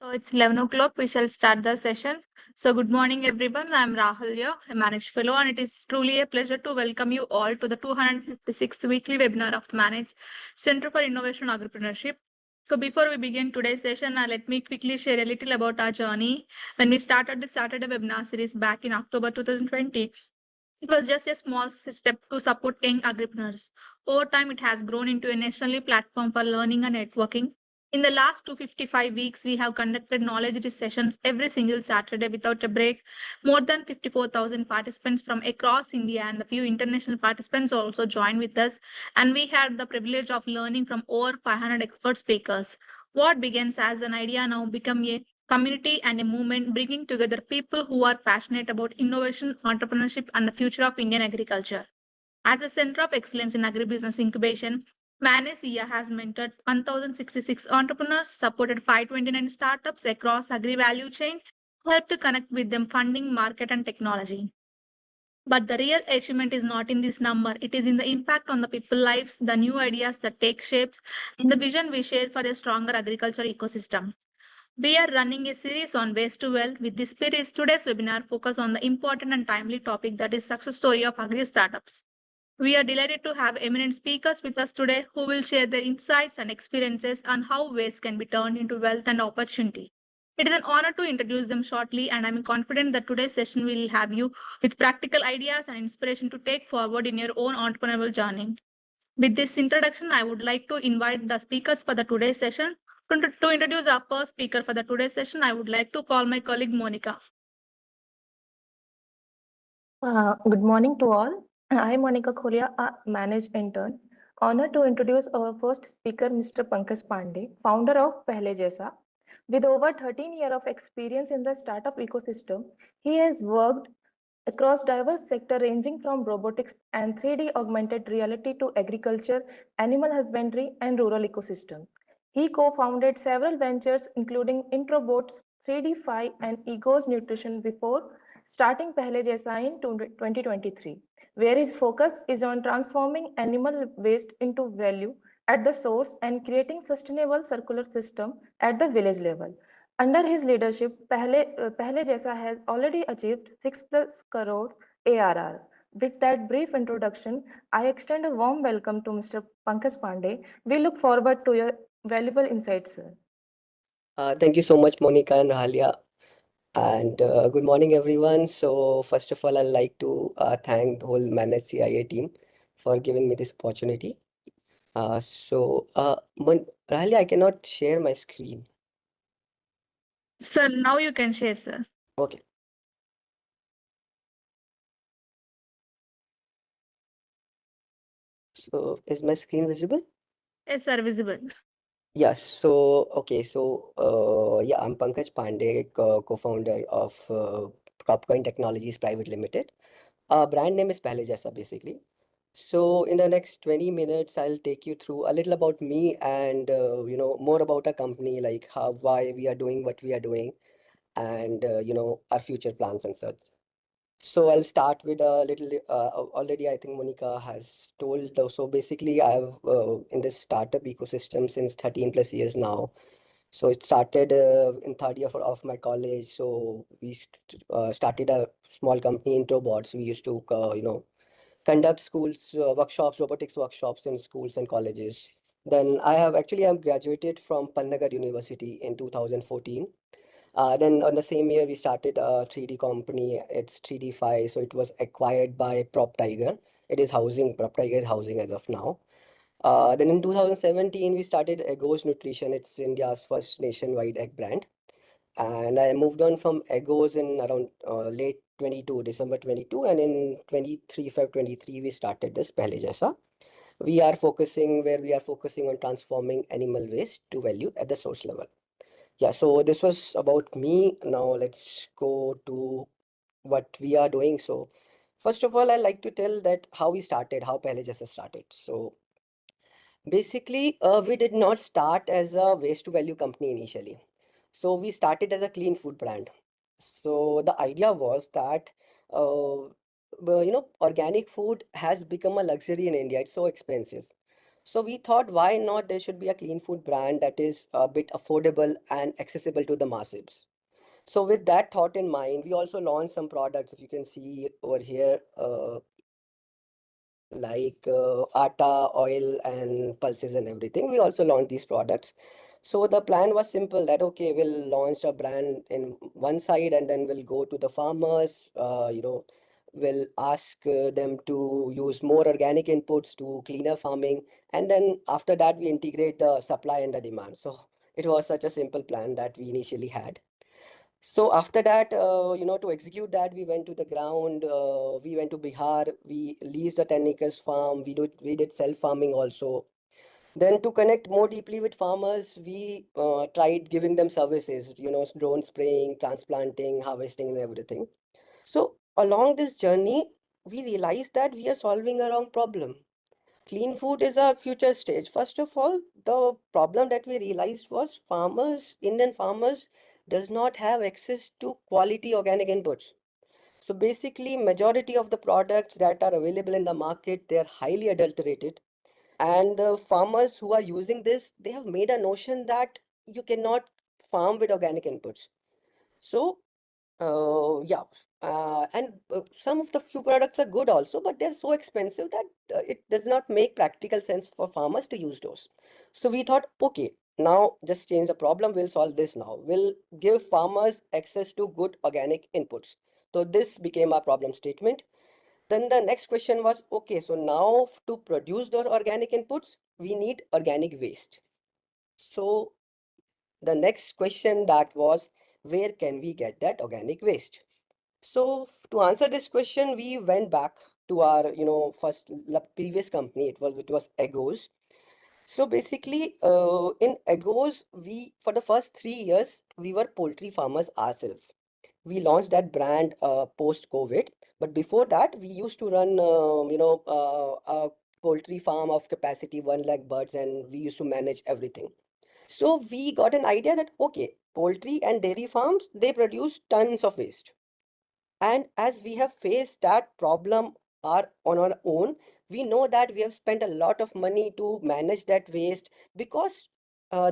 So it's 11 o'clock. We shall start the session. So good morning, everyone. I'm Rahul here, a Managed Fellow, and it is truly a pleasure to welcome you all to the 256th weekly webinar of the Managed Center for Innovation and Agripreneurship. So before we begin today's session, let me quickly share a little about our journey. When we started the Saturday webinar series back in October 2020, it was just a small step to support young agripreneurs. Over time, it has grown into a nationally platform for learning and networking. In the last 255 weeks, we have conducted knowledge sessions every single Saturday without a break. More than 54,000 participants from across India and a few international participants also joined with us. And we had the privilege of learning from over 500 expert speakers. What begins as an idea now become a community and a movement bringing together people who are passionate about innovation, entrepreneurship, and the future of Indian agriculture. As a center of excellence in agribusiness incubation, Manacia has mentored 1,066 entrepreneurs, supported 529 startups across agri value chain, helped to connect with them funding, market, and technology. But the real achievement is not in this number. It is in the impact on the people lives, the new ideas that take shapes, and the vision we share for a stronger agriculture ecosystem. We are running a series on waste to wealth. With this series, today's webinar focus on the important and timely topic that is success story of agri-startups. We are delighted to have eminent speakers with us today who will share their insights and experiences on how waste can be turned into wealth and opportunity. It is an honor to introduce them shortly, and I'm confident that today's session will have you with practical ideas and inspiration to take forward in your own entrepreneurial journey. With this introduction, I would like to invite the speakers for the today's session. To introduce our first speaker for the today's session, I would like to call my colleague Monica. Good morning to all. I'm Monica Kholia, a managed intern. Honored to introduce our first speaker, Mr. Pankaj Pandey, founder of Pehle Jaisa. With over 13 years of experience in the startup ecosystem, he has worked across diverse sectors ranging from robotics and 3D augmented reality to agriculture, animal husbandry, and rural ecosystem. He co-founded several ventures including Introbots, 3D5, and Egos Nutrition before starting Pehle Jaisa in 2023, where his focus is on transforming animal waste into value at the source and creating sustainable circular system at the village level. Under his leadership, Pehle Jaisa has already achieved 6 plus crore ARR. With that brief introduction, I extend a warm welcome to Mr. Pankaj Pandey. We look forward to your valuable insights, sir. Thank you so much, Monica and Rahalia. And good morning, everyone. So first of all, I'd like to thank the whole Managed CIA team for giving me this opportunity. Rahalia, I cannot share my screen. Sir, now you can share, sir. Okay. So is my screen visible? Yes, sir, visible. Yes. So, okay. Yeah, I'm Pankaj Pandey, co-founder of Topcoin Technologies Private Limited. Our brand name is Pehle Jaisa, basically. So in the next 20 minutes, I'll take you through a little about me and more about our company, like why we are doing what we are doing, and our future plans and such. So I'll start with a little. Already, I think Monica has told. So basically, I've in this startup ecosystem since 13 plus years now. So it started in third year of my college. So we started a small company in robots. We used to conduct schools workshops, robotics workshops in schools and colleges. Then I'm graduated from Pannagar University in 2014. Then on the same year we started a 3D company. It's 3D5, so it was acquired by Prop Tiger. It is housing, Prop Tiger is housing as of now. Then in 2017 we started Egos Nutrition. It's India's first nationwide egg brand. And I moved on from Egos in around late 22, December 22, and in 23, Feb 23, we started this Pehle Jaisa. We are focusing on transforming animal waste to value at the source level. Yeah, so this was about me. Now let's go to what we are doing. So first of all, I like to tell that how we started, how Pehle Jaisa started. So basically, we did not start as a waste to value company initially. So we started as a clean food brand. So the idea was that, organic food has become a luxury in India. It's so expensive. So we thought, why not there should be a clean food brand that is a bit affordable and accessible to the masses. So with that thought in mind, we also launched some products. If you can see over here, like atta, oil, and pulses and everything. We also launched these products. So the plan was simple that, okay, we'll launch a brand in one side and then we'll go to the farmers, we'll ask them to use more organic inputs to cleaner farming. And then after that, we integrate the supply and the demand. So it was such a simple plan that we initially had. So after that, to execute that, we went to the ground. We went to Bihar. We leased a 10 acres farm. We did self farming also. Then to connect more deeply with farmers, we tried giving them services. Drone spraying, transplanting, harvesting, and everything. So along this journey, we realized that we are solving a wrong problem. Clean food is our future stage. First of all, the problem that we realized was Indian farmers, does not have access to quality organic inputs. So basically, majority of the products that are available in the market, they're highly adulterated. And the farmers who are using this, they have made a notion that you cannot farm with organic inputs. So yeah, and some of the few products are good also, but they're so expensive that it does not make practical sense for farmers to use those. So we thought, okay, now just change the problem. We'll solve this now. We'll give farmers access to good organic inputs. So this became our problem statement. Then the next question was, okay, so now to produce those organic inputs, we need organic waste. So the next question that was, where can we get that organic waste? So to answer this question, we went back to our, previous company. It was Egos. So basically, in Egos, we for the first 3 years we were poultry farmers ourselves. We launched that brand post COVID, but before that, we used to run, a poultry farm of capacity 1 lakh birds, and we used to manage everything. So we got an idea that, okay, poultry and dairy farms, they produce tons of waste. And as we have faced that problem on our own, we know that we have spent a lot of money to manage that waste, because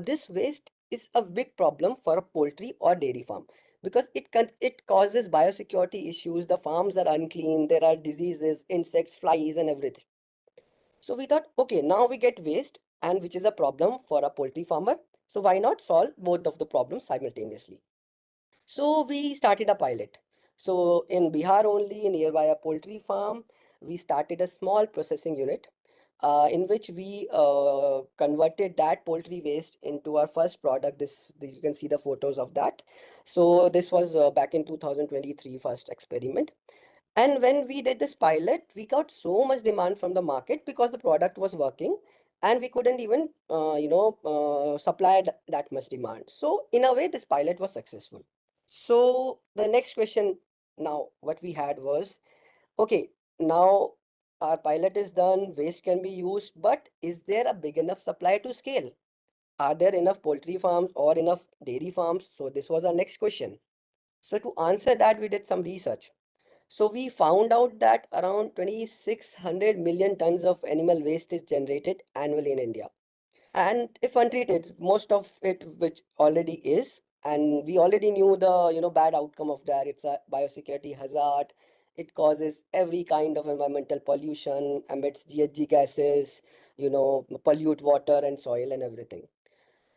this waste is a big problem for a poultry or dairy farm, because it causes biosecurity issues. The farms are unclean, there are diseases, insects, flies, and everything. So we thought, okay, now we get waste, and which is a problem for a poultry farmer. So why not solve both of the problems simultaneously? So we started a pilot. So in Bihar only, nearby a poultry farm, we started a small processing unit in which we converted that poultry waste into our first product. This you can see the photos of that. So this was back in 2023 first experiment. And when we did this pilot, we got so much demand from the market because the product was working, and we couldn't even, supply that much demand. So in a way, this pilot was successful. So the next question now, what we had was, okay, now our pilot is done, waste can be used, but is there a big enough supply to scale? Are there enough poultry farms or enough dairy farms? So this was our next question. So to answer that, we did some research. So we found out that around 2,600 million tons of animal waste is generated annually in India. And if untreated, most of it which already is, and we already knew the bad outcome of that. It's a biosecurity hazard. It causes every kind of environmental pollution, emits GHG gases, pollute water and soil and everything.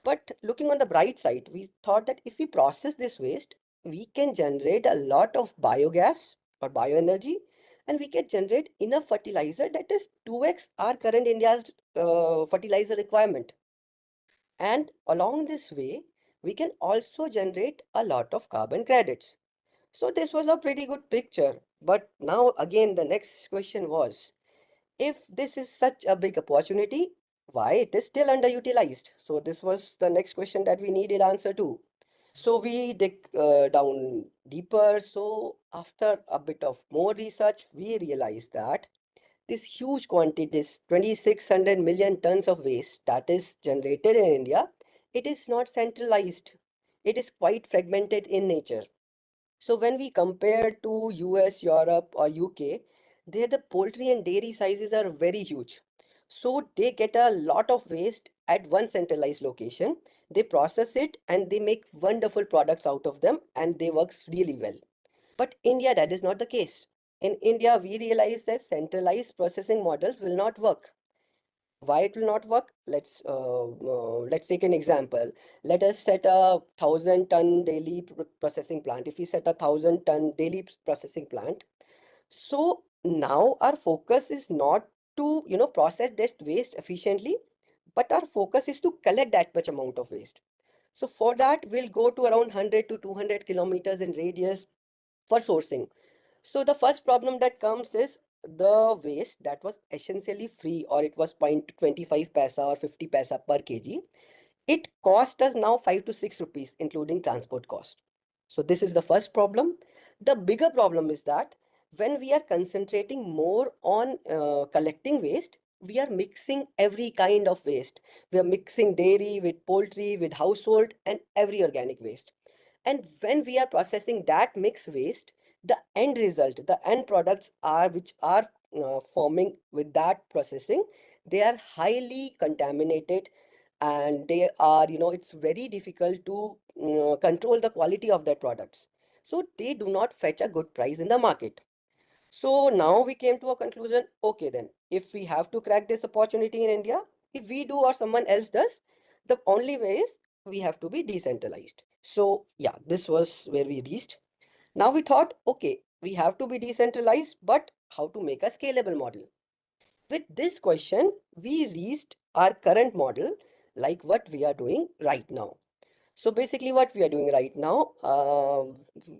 But looking on the bright side, we thought that if we process this waste, we can generate a lot of biogas or bioenergy, and we can generate enough fertilizer that is 2x our current India's fertilizer requirement. And along this way, we can also generate a lot of carbon credits. So this was a pretty good picture. But now again, the next question was, if this is such a big opportunity, why it is still underutilized? So this was the next question that we needed answer to. So we dig down deeper. So after a bit of more research, we realized that this huge quantity, this 2,600 million tons of waste that is generated in India, it is not centralized. It is quite fragmented in nature. So when we compare to US, Europe, or UK, there the poultry and dairy sizes are very huge. So they get a lot of waste at one centralized location. They process it and they make wonderful products out of them and they works really well. But India, that is not the case. In India, we realize that centralized processing models will not work. Why it will not work? Let's take an example. Let us set a 1,000-ton daily processing plant. If we set a 1,000-ton daily processing plant, so now our focus is not to process this waste efficiently, but our focus is to collect that much amount of waste. So for that, we'll go to around 100 to 200 kilometers in radius for sourcing. So the first problem that comes is the waste that was essentially free, or it was 0.25 paisa or 50 paisa per kg. It cost us now 5 to 6 rupees, including transport cost. So this is the first problem. The bigger problem is that when we are concentrating more on collecting waste, we are mixing every kind of waste. We are mixing dairy with poultry, with household, and every organic waste. And when we are processing that mixed waste, the end result, the end products are which are forming with that processing, they are highly contaminated, and they are, it's very difficult to control the quality of their products. So they do not fetch a good price in the market. So now we came to a conclusion, okay then, if we have to crack this opportunity in India, if we do or someone else does, the only way is we have to be decentralized. So yeah, this was where we reached. Now we thought, okay, we have to be decentralized, but how to make a scalable model? With this question, we reached our current model, like what we are doing right now. So basically what we are doing right now,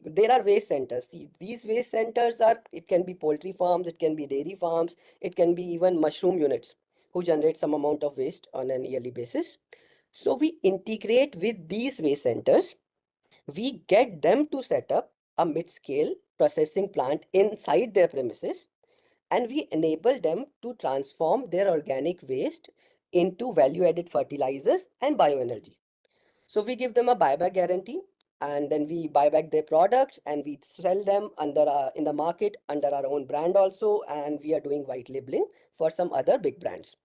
there are waste centers. See, these waste centers are, it can be poultry farms, it can be dairy farms, it can be even mushroom units who generate some amount of waste on an yearly basis. So we integrate with these waste centers, we get them to set up a mid-scale processing plant inside their premises, and we enable them to transform their organic waste into value-added fertilizers and bioenergy. So we give them a buyback guarantee, and then we buy back their products and we sell them in the market under our own brand also, and we are doing white labeling for some other big brands.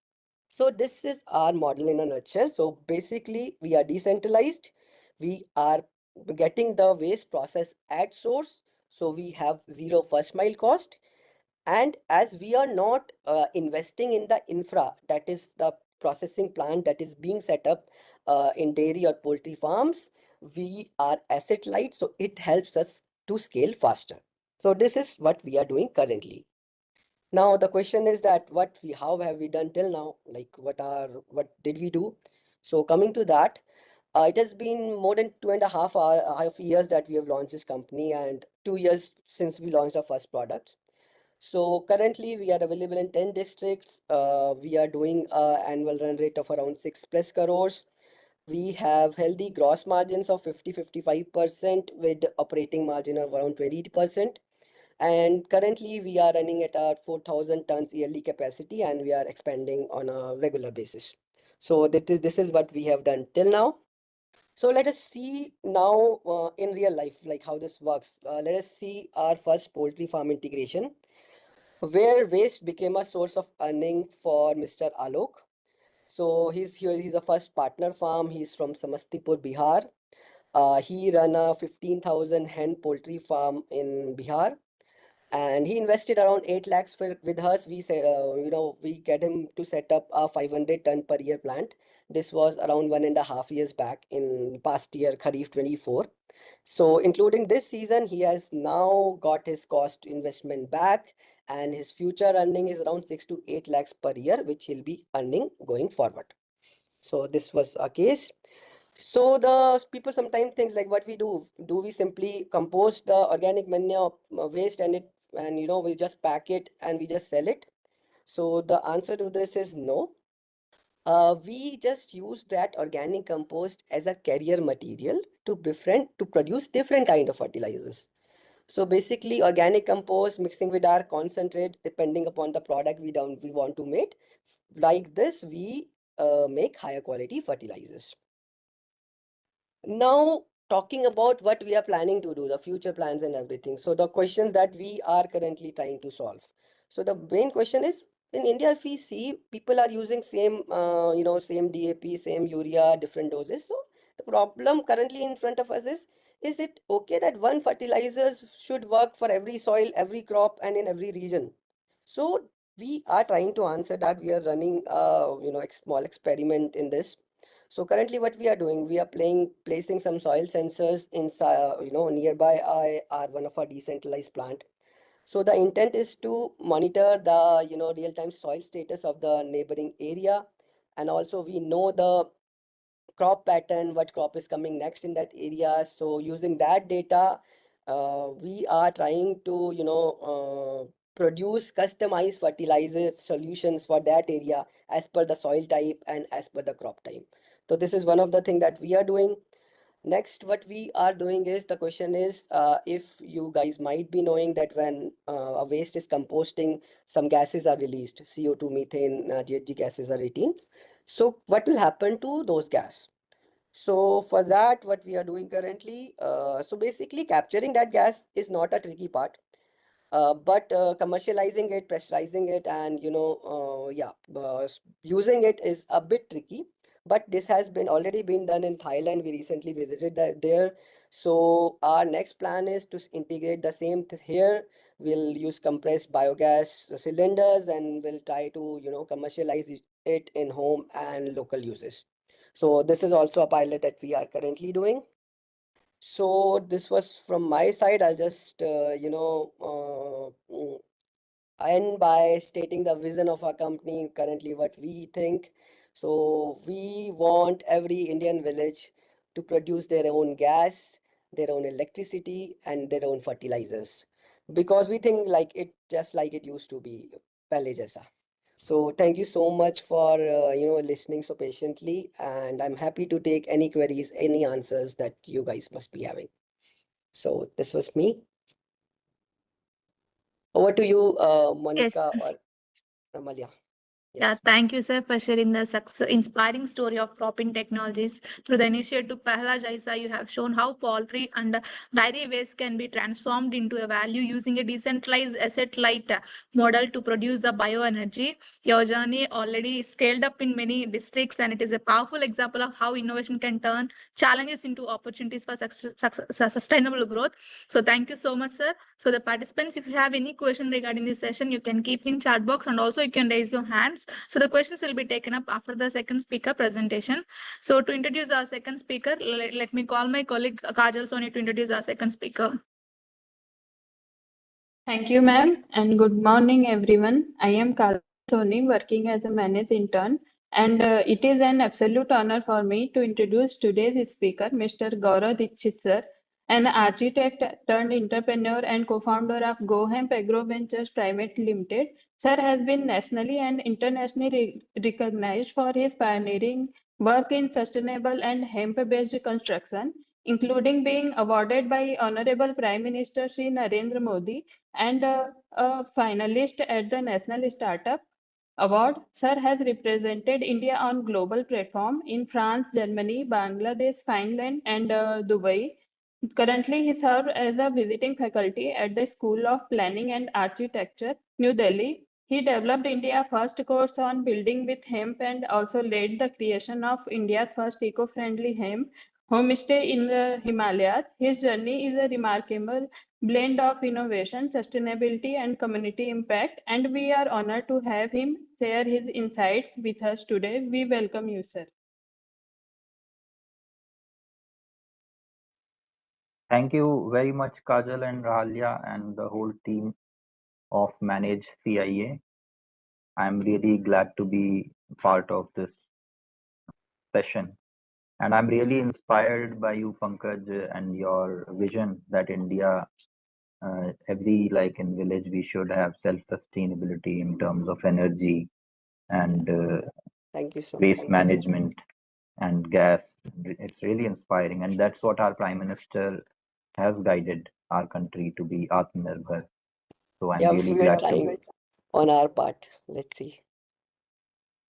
So this is our model in a nutshell. So basically we are decentralized. We are getting the waste process at source. So we have zero first mile cost. And as we are not investing in the infra, that is the processing plant that is being set up in dairy or poultry farms, we are asset light, so it helps us to scale faster. So this is what we are doing currently. Now the question is that how have we done till now? Like what did we do? So coming to that, it has been more than 2.5 years that we have launched this company, and 2 years since we launched our first product. So currently we are available in 10 districts. We are doing an annual run rate of around 6+ crores. We have healthy gross margins of 50-55% with operating margin of around 20%. And currently we are running at our 4,000 tons yearly capacity, and we are expanding on a regular basis. So this is what we have done till now. So let us see now in real life, like how this works. Let us see our first poultry farm integration, where waste became a source of earning for Mr. Alok. So he's here, he's a first partner farm. He's from Samastipur, Bihar. He ran a 15,000 hen poultry farm in Bihar, and he invested around 8 lakhs with us. We say, we get him to set up a 500 ton per year plant. This was around 1.5 years back in past year, Kharif 24. So including this season, he has now got his cost investment back, and his future earning is around 6 to 8 lakhs per year, which he'll be earning going forward. So this was a case. So the people sometimes think like, what we do we simply compost the organic manure waste and we just pack it and we just sell it? So the answer to this is no. We just use that organic compost as a carrier material to produce different kind of fertilizers. So basically organic compost mixing with our concentrate, depending upon the product we want to make. Like this, we make higher quality fertilizers. Now, talking about what we are planning to do, the future plans and everything. So the questions that we are currently trying to solve. So the main question is, In India, if we see, people are using same, same DAP, same urea, different doses. So the problem currently in front of us is it okay that one fertilizers should work for every soil, every crop, and in every region? So we are trying to answer that. We are running small experiment in this. So currently what we are doing, we are placing some soil sensors inside, nearby our one of our decentralized plant. So the intent is to monitor the, real-time soil status of the neighboring area. And also we know the crop pattern, what crop is coming next in that area. So using that data, we are trying to, produce customized fertilizer solutions for that area as per the soil type and as per the crop type. So this is one of the things that we are doing. Next, what we are doing is, the question is, if you guys might be knowing that when a waste is composting, some gases are released, CO2, methane, GHG gases are 18. So what will happen to those gas? So for that, what we are doing currently, so basically capturing that gas is not a tricky part. But commercializing it, pressurizing it, and using it is a bit tricky. But this has been already been done in Thailand. We recently visited there. So our next plan is to integrate the same here. We'll use compressed biogas cylinders and we'll try to commercialize it in home and local uses. So this is also a pilot that we are currently doing. So this was from my side. I'll just, end by stating the vision of our company, currently what we think. So we want every Indian village to produce their own gas, their own electricity, and their own fertilizers. Because we think like it, just like it used to be, pehle jaisa. So thank you so much for, listening so patiently. And I'm happy to take any queries, any answers that you guys must be having. So this was me. Over to you, Yes. Monica or Amalia. Yeah, Yes. thank you, sir, for sharing the inspiring story of cropping technologies. Through the initiative Pehla Jaisa, you have shown how poultry and dairy waste can be transformed into a value using a decentralized asset-light model to produce the bioenergy. Your journey already scaled up in many districts, and it is a powerful example of how innovation can turn challenges into opportunities for sustainable growth. So thank you so much, sir. So the participants, if you have any question regarding this session, you can keep in chat box and also you can raise your hands. So the questions will be taken up after the second speaker presentation. So to introduce our second speaker, let me call my colleague Kajal Soni to introduce our second speaker. Thank you, ma'am, and good morning, everyone. I am Kajal Soni, working as a managed intern, and it is an absolute honor for me to introduce today's speaker, Mr. Gaurav Dikshit sir, an architect turned entrepreneur and co-founder of GoHemp Agro Ventures Private Limited. Sir has been nationally and internationally recognized for his pioneering work in sustainable and hemp-based construction, including being awarded by Honorable Prime Minister Shri Narendra Modi and a finalist at the National Startup Award. Sir has represented India on global platform in France, Germany, Bangladesh, Finland, and Dubai. Currently, he serves as a visiting faculty at the School of Planning and Architecture, New Delhi. He developed India's first course on building with hemp and also led the creation of India's first eco-friendly hemp homestay in the Himalayas. His journey is a remarkable blend of innovation, sustainability, and community impact, and we are honored to have him share his insights with us today. We welcome you, sir. Thank you very much, Kajal and Rahalya and the whole team of Manage CIA. I'm really glad to be part of this session. And I'm really inspired by you, Pankaj, and your vision that India, every like in village, we should have self-sustainability in terms of energy and Thank you so waste much. management and gas. It's really inspiring. And that's what our Prime Minister has guided our country to be Atmanirbhar. So I'm Yeah, really we are glad to trying on our part. Let's see.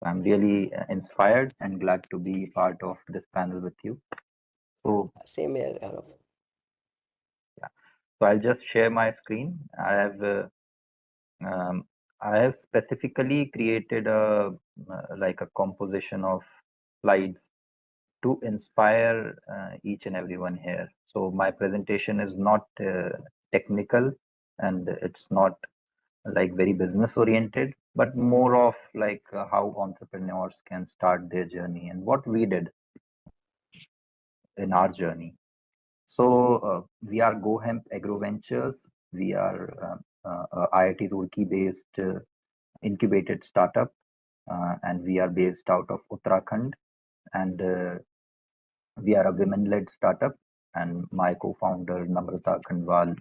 I'm really inspired and glad to be part of this panel with you. So, Same here, Gaurav. yeah. So I'll just share my screen. I have I have specifically created a like a composition of slides to inspire each and everyone here. So my presentation is not technical, and it's not like very business oriented, but more of like how entrepreneurs can start their journey and what we did in our journey. So we are GoHemp Agro Ventures. We are IIT Roorkee based incubated startup, and we are based out of Uttarakhand, and we are a women-led startup. And my co-founder Namrata Khandwal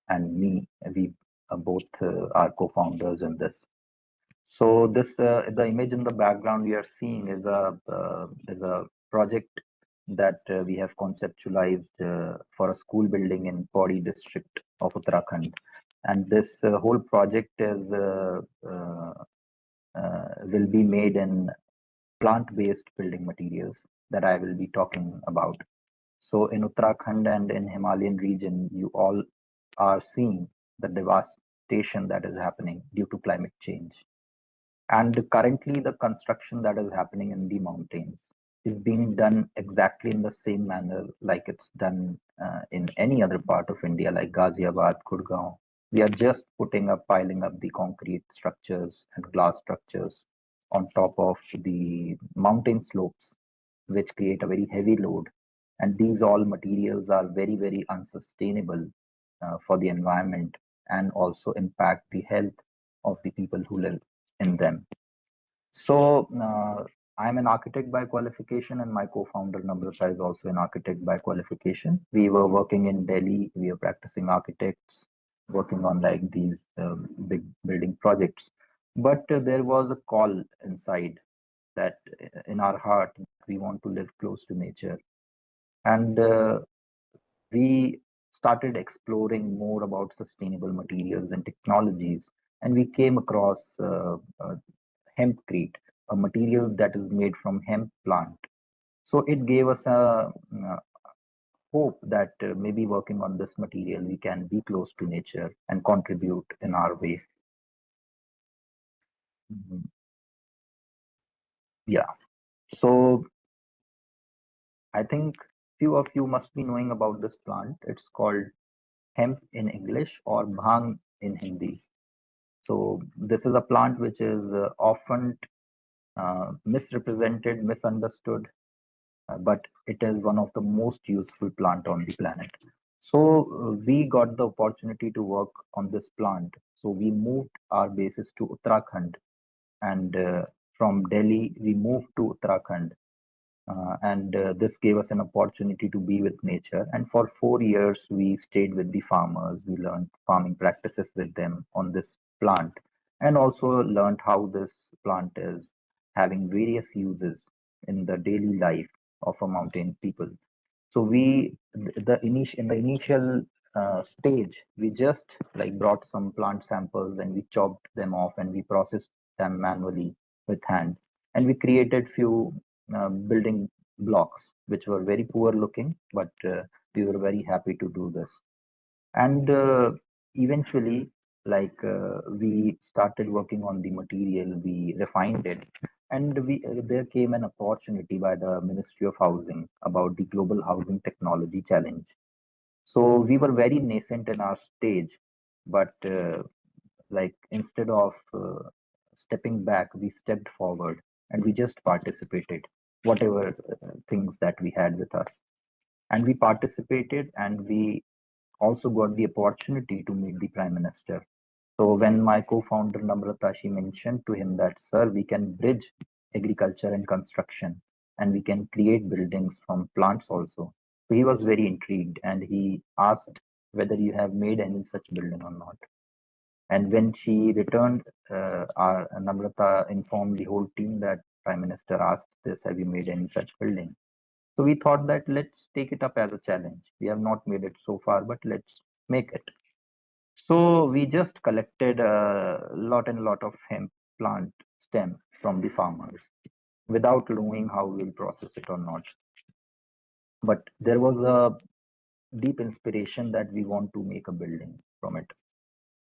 and me, we both are co-founders in this. So this the image in the background we are seeing is a project that we have conceptualized for a school building in Pauri district of Uttarakhand, and this whole project is will be made in plant-based building materials that I will be talking about. So in Uttarakhand and in Himalayan region, you all are seeing the devastation that is happening due to climate change. And currently, the construction that is happening in the mountains is being done exactly in the same manner like it's done in any other part of India, like Ghaziabad, Gurgaon. We are just putting up, piling up the concrete structures and glass structures on top of the mountain slopes, which create a very heavy load. And these all materials are very, very unsustainable for the environment and also impact the health of the people who live in them. So I'm an architect by qualification, and my co-founder Namrata is also an architect by qualification. We were working in Delhi. We were practicing architects, working on like these big building projects. But there was a call inside that in our heart we want to live close to nature, and we started exploring more about sustainable materials and technologies, and we came across hempcrete, a material that is made from hemp plant. So it gave us a hope that maybe working on this material, we can be close to nature and contribute in our way. Mhm. Yeah. So I think few of you must be knowing about this plant. It's called hemp in English or bhang in Hindi. So this is a plant which is often misrepresented, misunderstood, but it is one of the most useful plant on the planet. So we got the opportunity to work on this plant. So we moved our bases to Uttarakhand, and from Delhi we moved to Uttarakhand, and this gave us an opportunity to be with nature. And for 4 years we stayed with the farmers. We learned farming practices with them on this plant, and also learned how this plant is having various uses in the daily life of a mountain people. So we in the initial stage, we just like brought some plant samples and we chopped them off and we processed them manually with hand, and we created few building blocks which were very poor looking, but we were very happy to do this. And eventually, like we started working on the material, we refined it, and we there came an opportunity by the Ministry of Housing about the Global Housing Technology Challenge. So we were very nascent in our stage, but like instead of stepping back, we stepped forward and we just participated, whatever things that we had with us, and we participated, and we also got the opportunity to meet the Prime Minister. So when my co-founder Namrata, she mentioned to him that, sir, we can bridge agriculture and construction, and we can create buildings from plants also. So he was very intrigued, and he asked whether you have made any such building or not. And when she returned, our Namrata informed the whole team that Prime Minister asked this, have you made any such building? So we thought that let's take it up as a challenge. We have not made it so far, but let's make it. So we just collected a lot and lot of hemp plant stem from the farmers without knowing how we'll process it or not. But there was a deep inspiration that we want to make a building from it.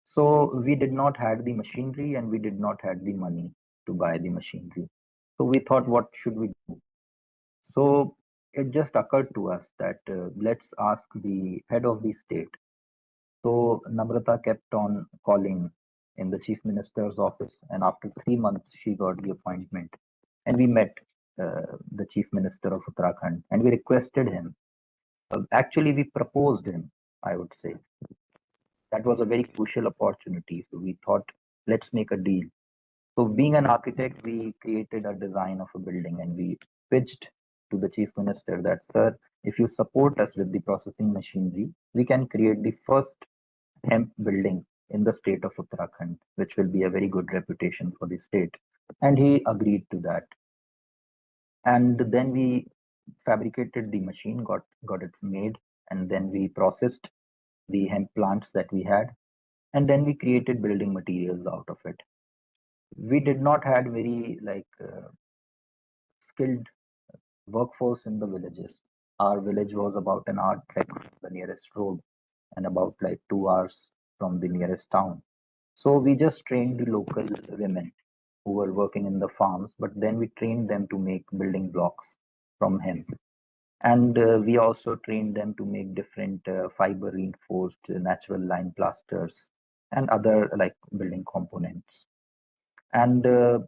So we did not have the machinery and we did not have the money to buy the machinery. So we thought, what should we do? So it just occurred to us that let's ask the head of the state. So Namrata kept on calling in the chief minister's office, and after 3 months, she got the appointment. And we met the chief minister of Uttarakhand and we requested him. Actually, we proposed him, I would say. That was a very crucial opportunity. So we thought, let's make a deal. So being an architect, we created a design of a building and we pitched to the chief minister that, sir, if you support us with the processing machinery, we can create the first hemp building in the state of Uttarakhand, which will be a very good reputation for the state. And he agreed to that. And then we fabricated the machine, got it made, and then we processed the hemp plants that we had, and then we created building materials out of it. We did not had very skilled workforce in the villages. Our village was about an hour trek from the nearest road and about like 2 hours from the nearest town. So we just trained the local women who were working in the farms, but then we trained them to make building blocks from hemp. And we also trained them to make different fiber reinforced natural lime plasters and other like building components. And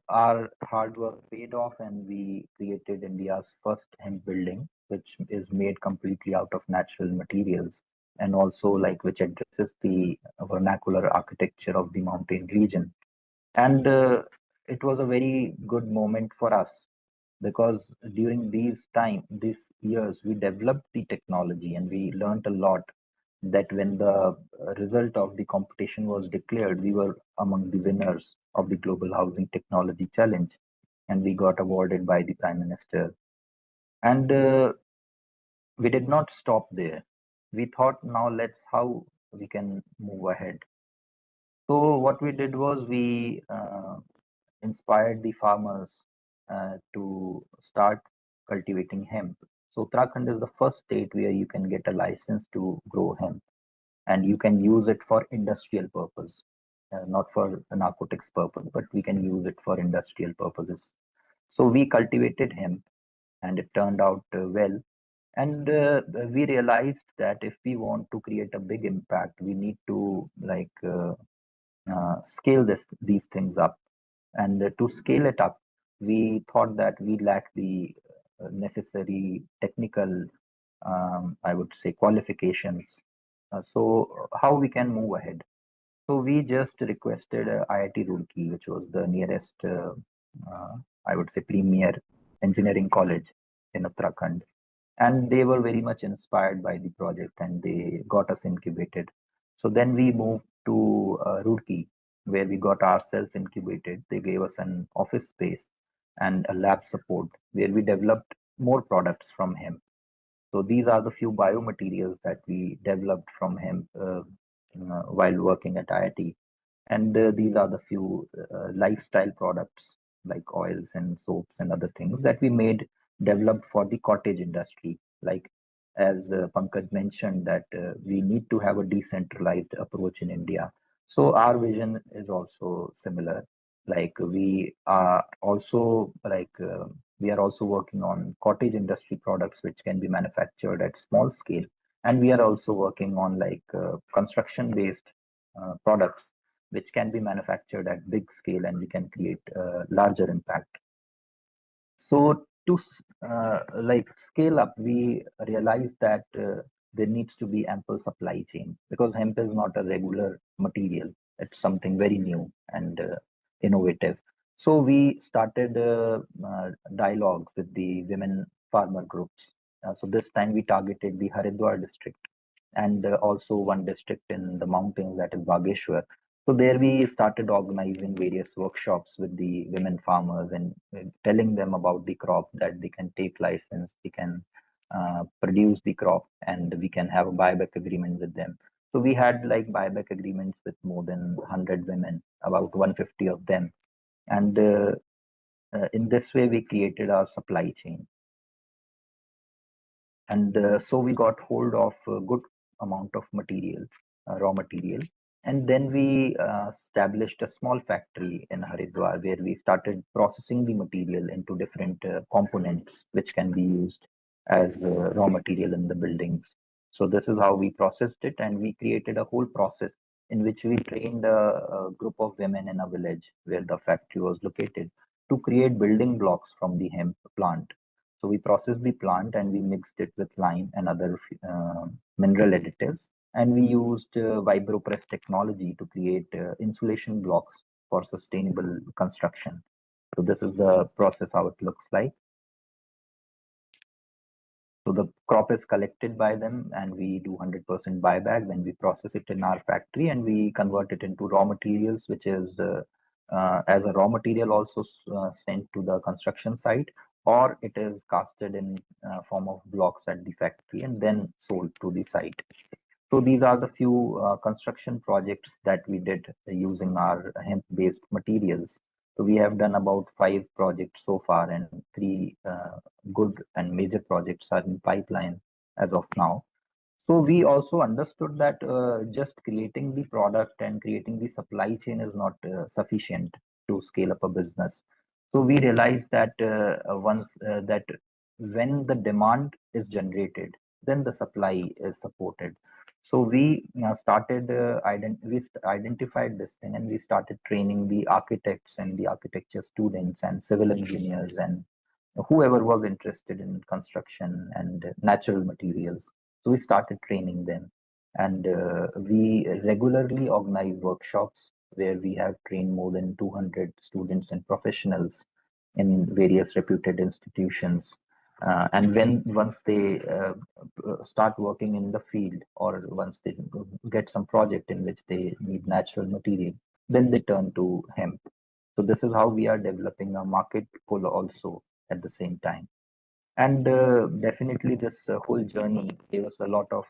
our hard work paid off, and we created India's first hemp building, which is made completely out of natural materials and also like which addresses the vernacular architecture of the mountain region. And it was a very good moment for us because during these years, we developed the technology and we learned a lot that when the result of the competition was declared, we were among the winners of the Global Housing Technology Challenge, and we got awarded by the Prime Minister. And we did not stop there. We thought, now let's how we can move ahead. So what we did was we inspired the farmers to start cultivating hemp. So Uttarakhand is the first state where you can get a license to grow hemp, and you can use it for industrial purpose, not for narcotics purpose, but we can use it for industrial purposes. So we cultivated hemp, and it turned out well. And we realized that if we want to create a big impact, we need to scale these things up. And to scale it up, we thought that we lack the necessary technical, I would say, qualifications. So how we can move ahead? So we just requested IIT Roorkee, which was the nearest, I would say, premier engineering college in Uttarakhand, and they were very much inspired by the project and they got us incubated. So then we moved to Roorkee, where we got ourselves incubated. They gave us an office space and a lab support where we developed more products from hemp. So these are the few biomaterials that we developed from hemp while working at IIT. And these are the few lifestyle products like oils and soaps and other things that we made developed for the cottage industry. Like as Pankaj mentioned, that we need to have a decentralized approach in India. So our vision is also similar. Like we are also working on cottage industry products which can be manufactured at small scale, and we are also working on construction based products which can be manufactured at big scale and we can create larger impact. So to scale up, we realized that there needs to be ample supply chain because hemp is not a regular material. It's something very new and innovative. So we started dialogues with the women farmer groups. So this time we targeted the Haridwar district and also one district in the mountains, that is Bageshwar. So there we started organizing various workshops with the women farmers and telling them about the crop, that they can take license, they can produce the crop, and we can have a buyback agreement with them. So we had like buyback agreements with more than 100 women, about 150 of them. And in this way, we created our supply chain. And so we got hold of a good amount of material, raw material, And then we established a small factory in Haridwar where we started processing the material into different components which can be used as raw material in the buildings. So this is how we processed it, and we created a whole process in which we trained a group of women in a village where the factory was located to create building blocks from the hemp plant. So we processed the plant and we mixed it with lime and other mineral additives, and we used vibropress technology to create insulation blocks for sustainable construction. So this is the process how it looks like. So the crop is collected by them and we do 100% buyback. Then we process it in our factory and we convert it into raw materials, which is as a raw material also sent to the construction site, or it is casted in form of blocks at the factory and then sold to the site. So these are the few construction projects that we did using our hemp-based materials. So we have done about 5 projects so far, and 3 good and major projects are in pipeline as of now. So we also understood that just creating the product and creating the supply chain is not sufficient to scale up a business. So we realized that once that when the demand is generated, then the supply is supported. So we identified this thing, and we started training the architects and the architecture students and civil engineers and whoever was interested in construction and natural materials. So we started training them, and we regularly organize workshops where we have trained more than 200 students and professionals in various reputed institutions. And once they start working in the field, or once they get some project in which they need natural material, then they turn to hemp. So this is how we are developing a market pull also at the same time. And definitely this whole journey gave us a lot of,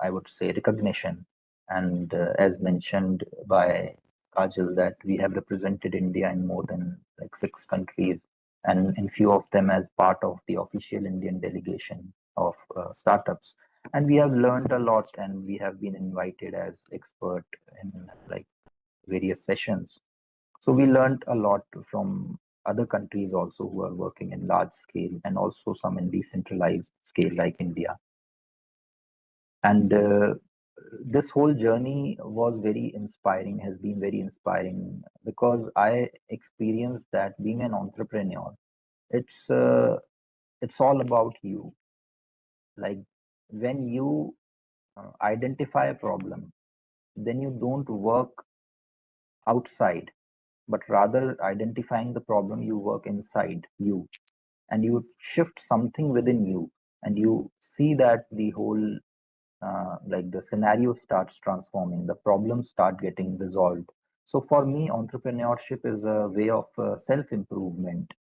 I would say, recognition. And as mentioned by Kajal, that we have represented India in more than like 6 countries, and in few of them as part of the official Indian delegation of startups. And we have learned a lot, and we have been invited as expert in like various sessions. So we learned a lot from other countries also who are working in large scale, and also some in decentralized scale like India. And this whole journey was very inspiring, has been very inspiring, because I experienced that being an entrepreneur, it's all about you. Like when you identify a problem, then you don't work outside, but rather identifying the problem, you work inside you, and you shift something within you, and you see that the whole like the scenario starts transforming, the problems start getting resolved. So for me, entrepreneurship is a way of self improvement,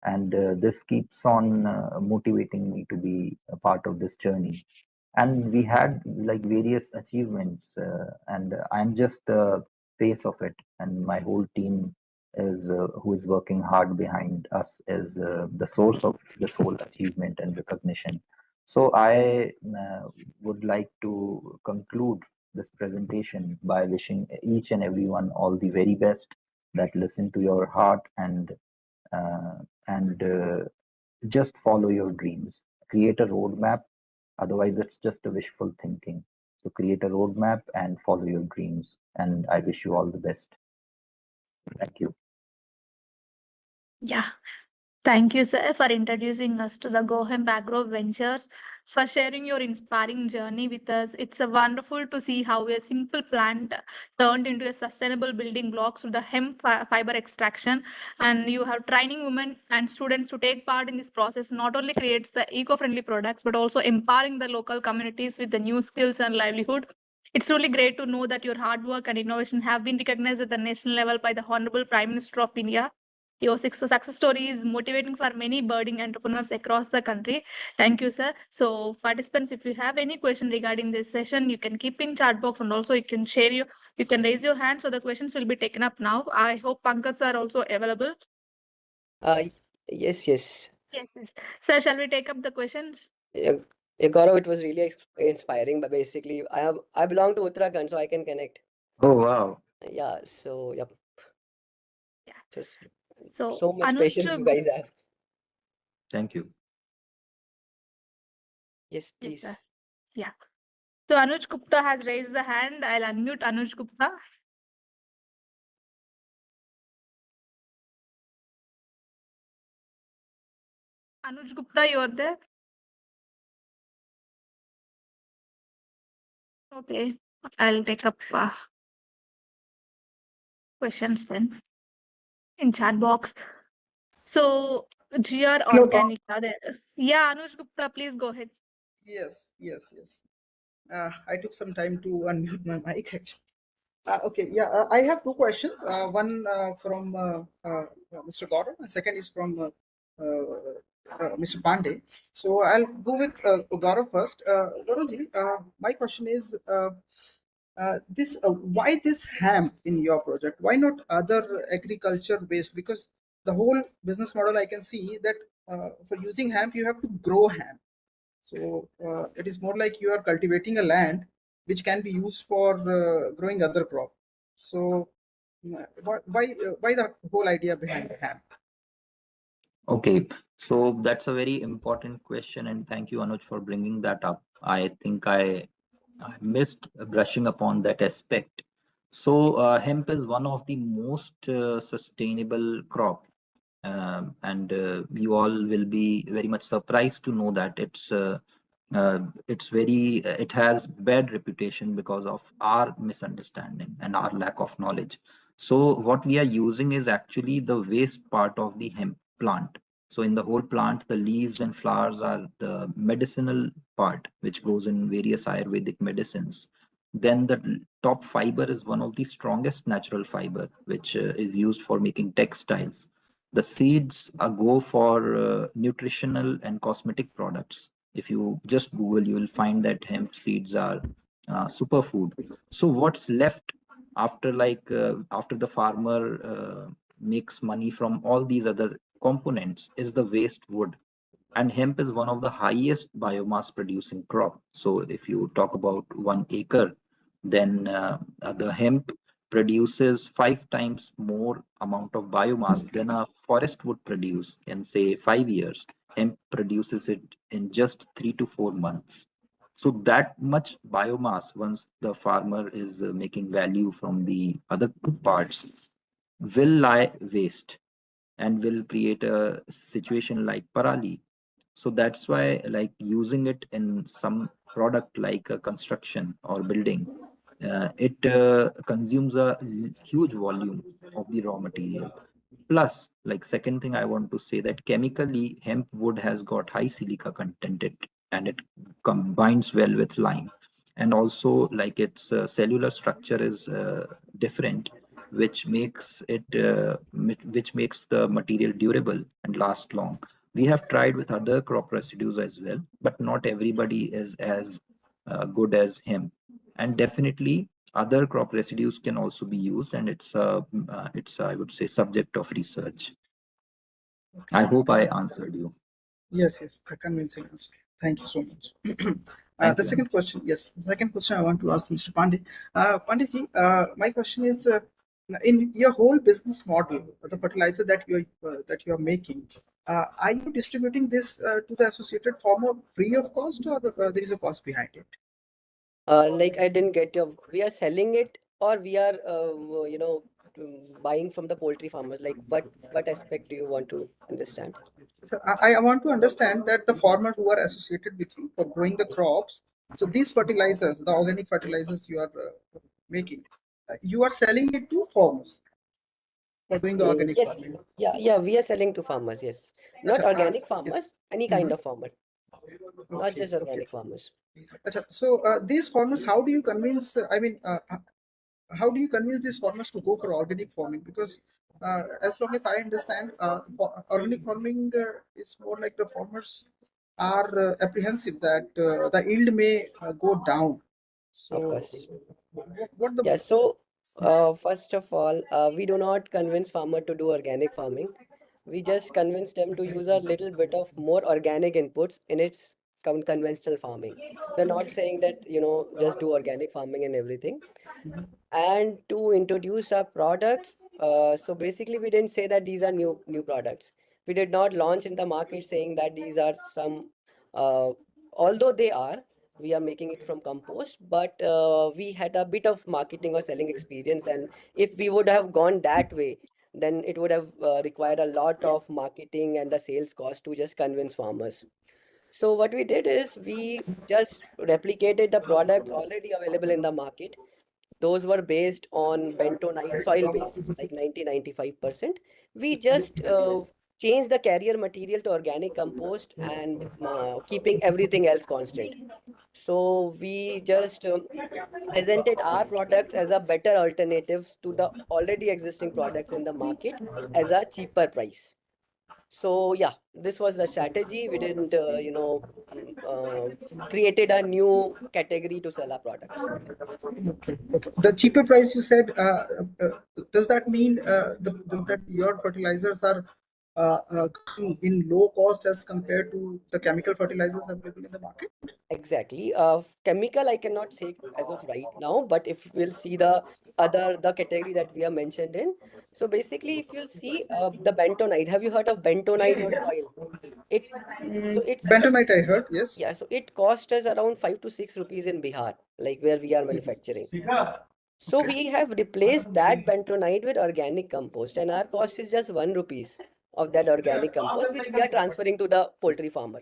and this keeps on motivating me to be a part of this journey. And we had like various achievements, and I'm just the face of it, and my whole team is who is working hard behind us is the source of this whole achievement and recognition. So I would like to conclude this presentation by wishing each and everyone all the very best, that listen to your heart, uh, and just follow your dreams, create a roadmap. Otherwise, it's just a wishful thinking. So create a roadmap and follow your dreams. And I wish you all the best. Thank you. Yeah. Thank you, sir, for introducing us to the GoHemp Agro Ventures, for sharing your inspiring journey with us. It's a wonderful to see how a simple plant turned into a sustainable building blocks through the hemp fiber extraction. And you have training women and students to take part in this process. Not only creates the eco-friendly products, but also empowering the local communities with the new skills and livelihood. It's really great to know that your hard work and innovation have been recognized at the national level by the Honorable Prime Minister of India. Your success story is motivating for many budding entrepreneurs across the country. Thank you, sir. So, participants, if you have any question regarding this session, you can keep in chat box, and also you can raise your hand, so the questions will be taken up now. I hope Pankaj are also available. Yes, yes. Yes, yes. Sir, shall we take up the questions? Yeah, Yeah, Gaurav, it was really inspiring, but basically I belong to Uttarakhand, so I can connect. Oh, wow. Yeah, so yep. Yeah. Just So so much Anuj patience you guys have. Thank you. Yes, Yes, sir. please. Yeah. So Anuj Gupta has raised the hand. I'll unmute Anuj Gupta. Anuj Gupta, you are there? Okay. I'll take up questions then in chat box. So GR Hello. Organic are there. Yeah, Anuj Gupta, please go ahead. Yes. I took some time to unmute my mic actually. Okay, yeah, I have two questions. One from Mr. Gaurav, and second is from Mr. Pandey. So I'll go with Gaurav first. Gauravji, my question is this: why this hemp in your project? Why not other agriculture based? Because the whole business model I can see that for using hemp you have to grow hemp. So it is more like you are cultivating a land which can be used for growing other crop. So why the whole idea behind hemp? Okay, so that's a very important question, and thank you, Anuj, for bringing that up. I think I missed brushing upon that aspect. So, hemp is one of the most sustainable crop, and you all will be very much surprised to know that it has bad reputation because of our misunderstanding and our lack of knowledge. So what we are using is actually the waste part of the hemp plant. So in the whole plant, the leaves and flowers are the medicinal part, which goes in various Ayurvedic medicines. Then the top fiber is one of the strongest natural fiber, which is used for making textiles. The seeds go for nutritional and cosmetic products. If you just Google, you will find that hemp seeds are superfood. So what's left after the farmer makes money from all these other components is the waste wood. And hemp is one of the highest biomass producing crop. So if you talk about 1 acre, then the hemp produces 5 times more amount of biomass than a forest would produce in say 5 years. Hemp produces it in just 3 to 4 months. So that much biomass, once the farmer is making value from the other parts, will lie waste and will create a situation like parali. So that's why, like, using it in some product like a construction or building, it consumes a huge volume of the raw material. Plus, like, second thing I want to say that chemically hemp wood has got high silica content, and it combines well with lime. And also, like, its cellular structure is different, which makes the material durable and last long. We have tried with other crop residues as well, but not everybody is as good as hemp. And definitely other crop residues can also be used, and it's I would say subject of research. I hope I answered you. Yes, a convincing answer. Thank you so much. Thank The you, second Anuj. question, yes, the second question I want to ask Mr. Pandey. Pandeyji, my question is, in your whole business model, the fertilizer that you are making, are you distributing this to the associated farmer free of cost, or there is a cost behind it? Like I didn't get your. We are selling it, or we are, buying from the poultry farmers. Like what aspect do you want to understand? I want to understand that the farmers who are associated with you for growing the crops, so these fertilizers, the organic fertilizers you are making, you are selling it to farmers for doing the organic Yes, farming. yeah. We are selling to farmers. Yes, not Acha, organic yes. farmers, any kind Mhm. of farmer, not Okay, just okay. organic farmers. Acha, so these farmers, how do you convince? How do you convince these farmers to go for organic farming? Because as long as I understand, organic farming is more like the farmers are apprehensive that the yield may go down. Of So, course. what the Yeah. So, first of all, we do not convince farmer to do organic farming. We just convince them to use a little bit of more organic inputs in its conventional farming. We're not saying that, just do organic farming and everything. And to introduce our products, so basically we didn't say that these are new products. We did not launch in the market saying that these are some, although they are, we are making it from compost, but we had a bit of marketing or selling experience, and if we would have gone that way, then it would have required a lot of marketing and the sales cost to just convince farmers. So what we did is we just replicated the products already available in the market. Those were based on bentonite soil base, like 90-95%. We just changed the carrier material to organic compost and keeping everything else constant. So we just presented our products as a better alternatives to the already existing products in the market as a cheaper price. So yeah, this was the strategy. We didn't, created a new category to sell our products. Okay. The cheaper price you said, does that mean that your fertilizers are coming in low cost as compared to the chemical fertilizers available in the market? Exactly. Chemical, I cannot say as of right now, but if we'll see the category that we are mentioned in. So basically, if you see the bentonite, have you heard of bentonite or soil? It so it's Bentonite, I heard, yes. yeah. So it costs us around 5 to 6 rupees in Bihar, like where we are manufacturing. So Okay. we have replaced that bentonite with organic compost, and our cost is just 1 rupees of that organic compost, which we are transferring to the poultry farmer.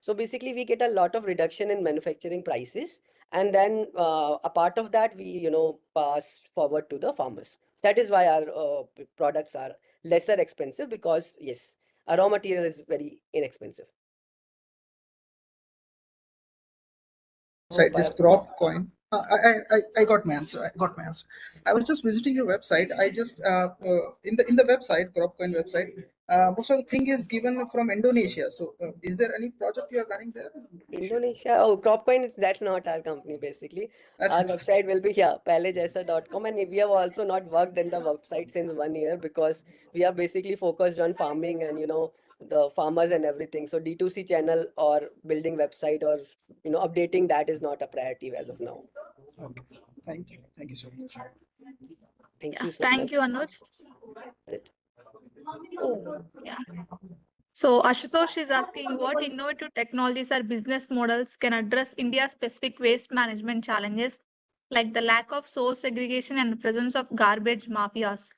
So basically, we get a lot of reduction in manufacturing prices, and then a part of that we, pass forward to the farmers. That is why our products are lesser expensive, because yes, our raw material is very inexpensive. Website, this crop coin. I got my answer. I was just visiting your website. I just in the website, crop coin website, most of the thing is given from Indonesia. So is there any project you are running there? Indonesia, oh, CropCoin, that's not our company basically. That's Our not- website will be here, palejaisa.com, and we have also not worked in the website since 1 year, because we are basically focused on farming and, the farmers and everything. So D2C channel or building website or, updating that is not a priority as of now. Okay. Thank you so much. Thank Yeah, you so thank much. you, Anuj. That- Oh, yeah. So Ashutosh is asking what innovative technologies or business models can address India's specific waste management challenges, like the lack of source segregation and the presence of garbage mafias,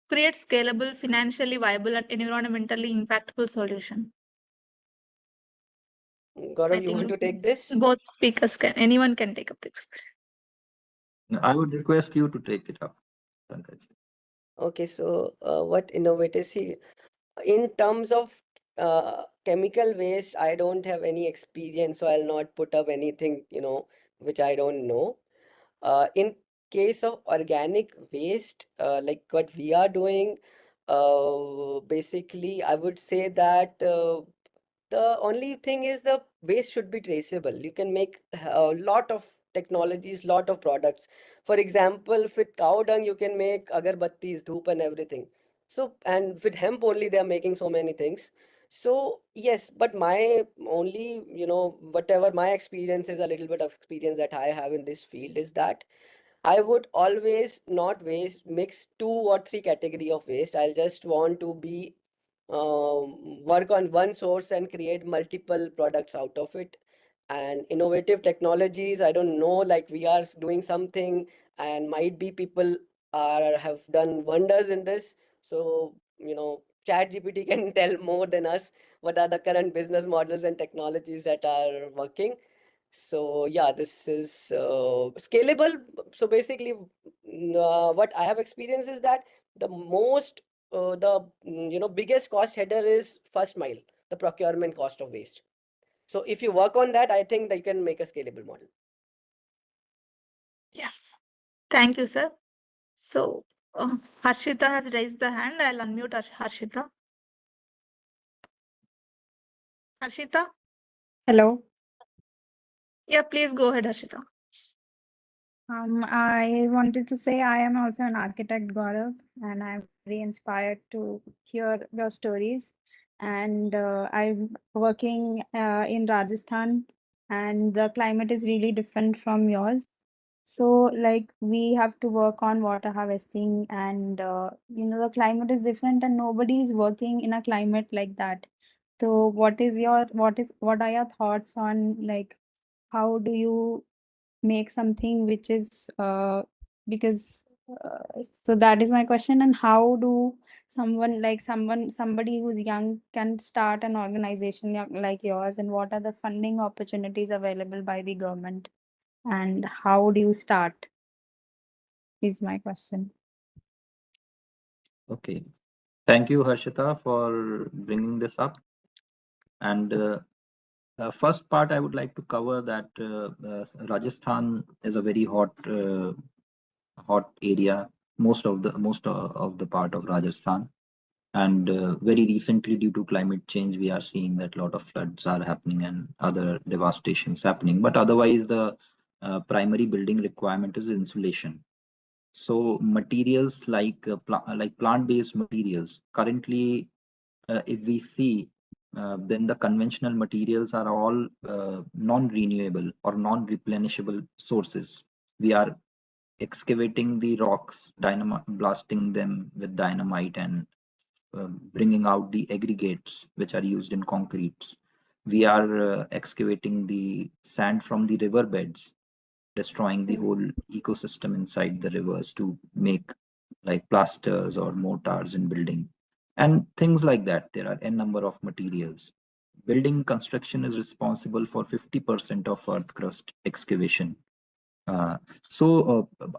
create scalable, financially viable, and environmentally impactful solution. I Gaurav, you want think to take this? both speakers anyone can take up this. I would request you to take it up, Pankaj. Okay, so what innovative? See, in terms of chemical waste, I don't have any experience, so I'll not put up anything, which I don't know. In case of organic waste, like what we are doing, basically, I would say that the only thing is the waste should be traceable. You can make a lot of technologies, lot of products. For example, with cow dung, you can make agarbattis, dhoop, and everything. So, and with hemp only, they are making so many things. So, yes, but my only, whatever my experience is, a little bit of experience that I have in this field is that I would always not mix 2 or 3 category of waste. I'll just want to be work on one source and create multiple products out of it. And innovative technologies, I don't know, like we are doing something, and might be people have done wonders in this. So, ChatGPT can tell more than us what are the current business models and technologies that are working. So yeah, this is scalable. So basically, what I have experienced is that the biggest cost header is first mile, the procurement cost of waste. So if you work on that, I think that you can make a scalable model. Yeah. Thank you, sir. So Harshita has raised the hand. I'll unmute Harshita. Harshita? Hello. Yeah, please go ahead, Harshita. I wanted to say I am also an architect, Gaurav, and I'm very inspired to hear your stories. And I'm working in Rajasthan and the climate is really different from yours. So like we have to work on water harvesting, and the climate is different and nobody is working in a climate like that. So what are your thoughts on like how do you make something which is because so that is my question. And how do somebody who's young can start an organization like yours, and what are the funding opportunities available by the government, and how do you start is my question. Okay. Thank you, Harshita, for bringing this up. And first part, I would like to cover that Rajasthan is a very hot area, most of the part of Rajasthan. And very recently, due to climate change, we are seeing that a lot of floods are happening and other devastations happening. But otherwise, the primary building requirement is insulation. So materials like plant-based materials currently, if we see, then the conventional materials are all non-renewable or non-replenishable sources. We are excavating the rocks, blasting them with dynamite, and bringing out the aggregates which are used in concretes. We are excavating the sand from the riverbeds, destroying the whole ecosystem inside the rivers to make like plasters or mortars in building and things like that. There are n number of materials. Building construction is responsible for 50% of earth crust excavation. A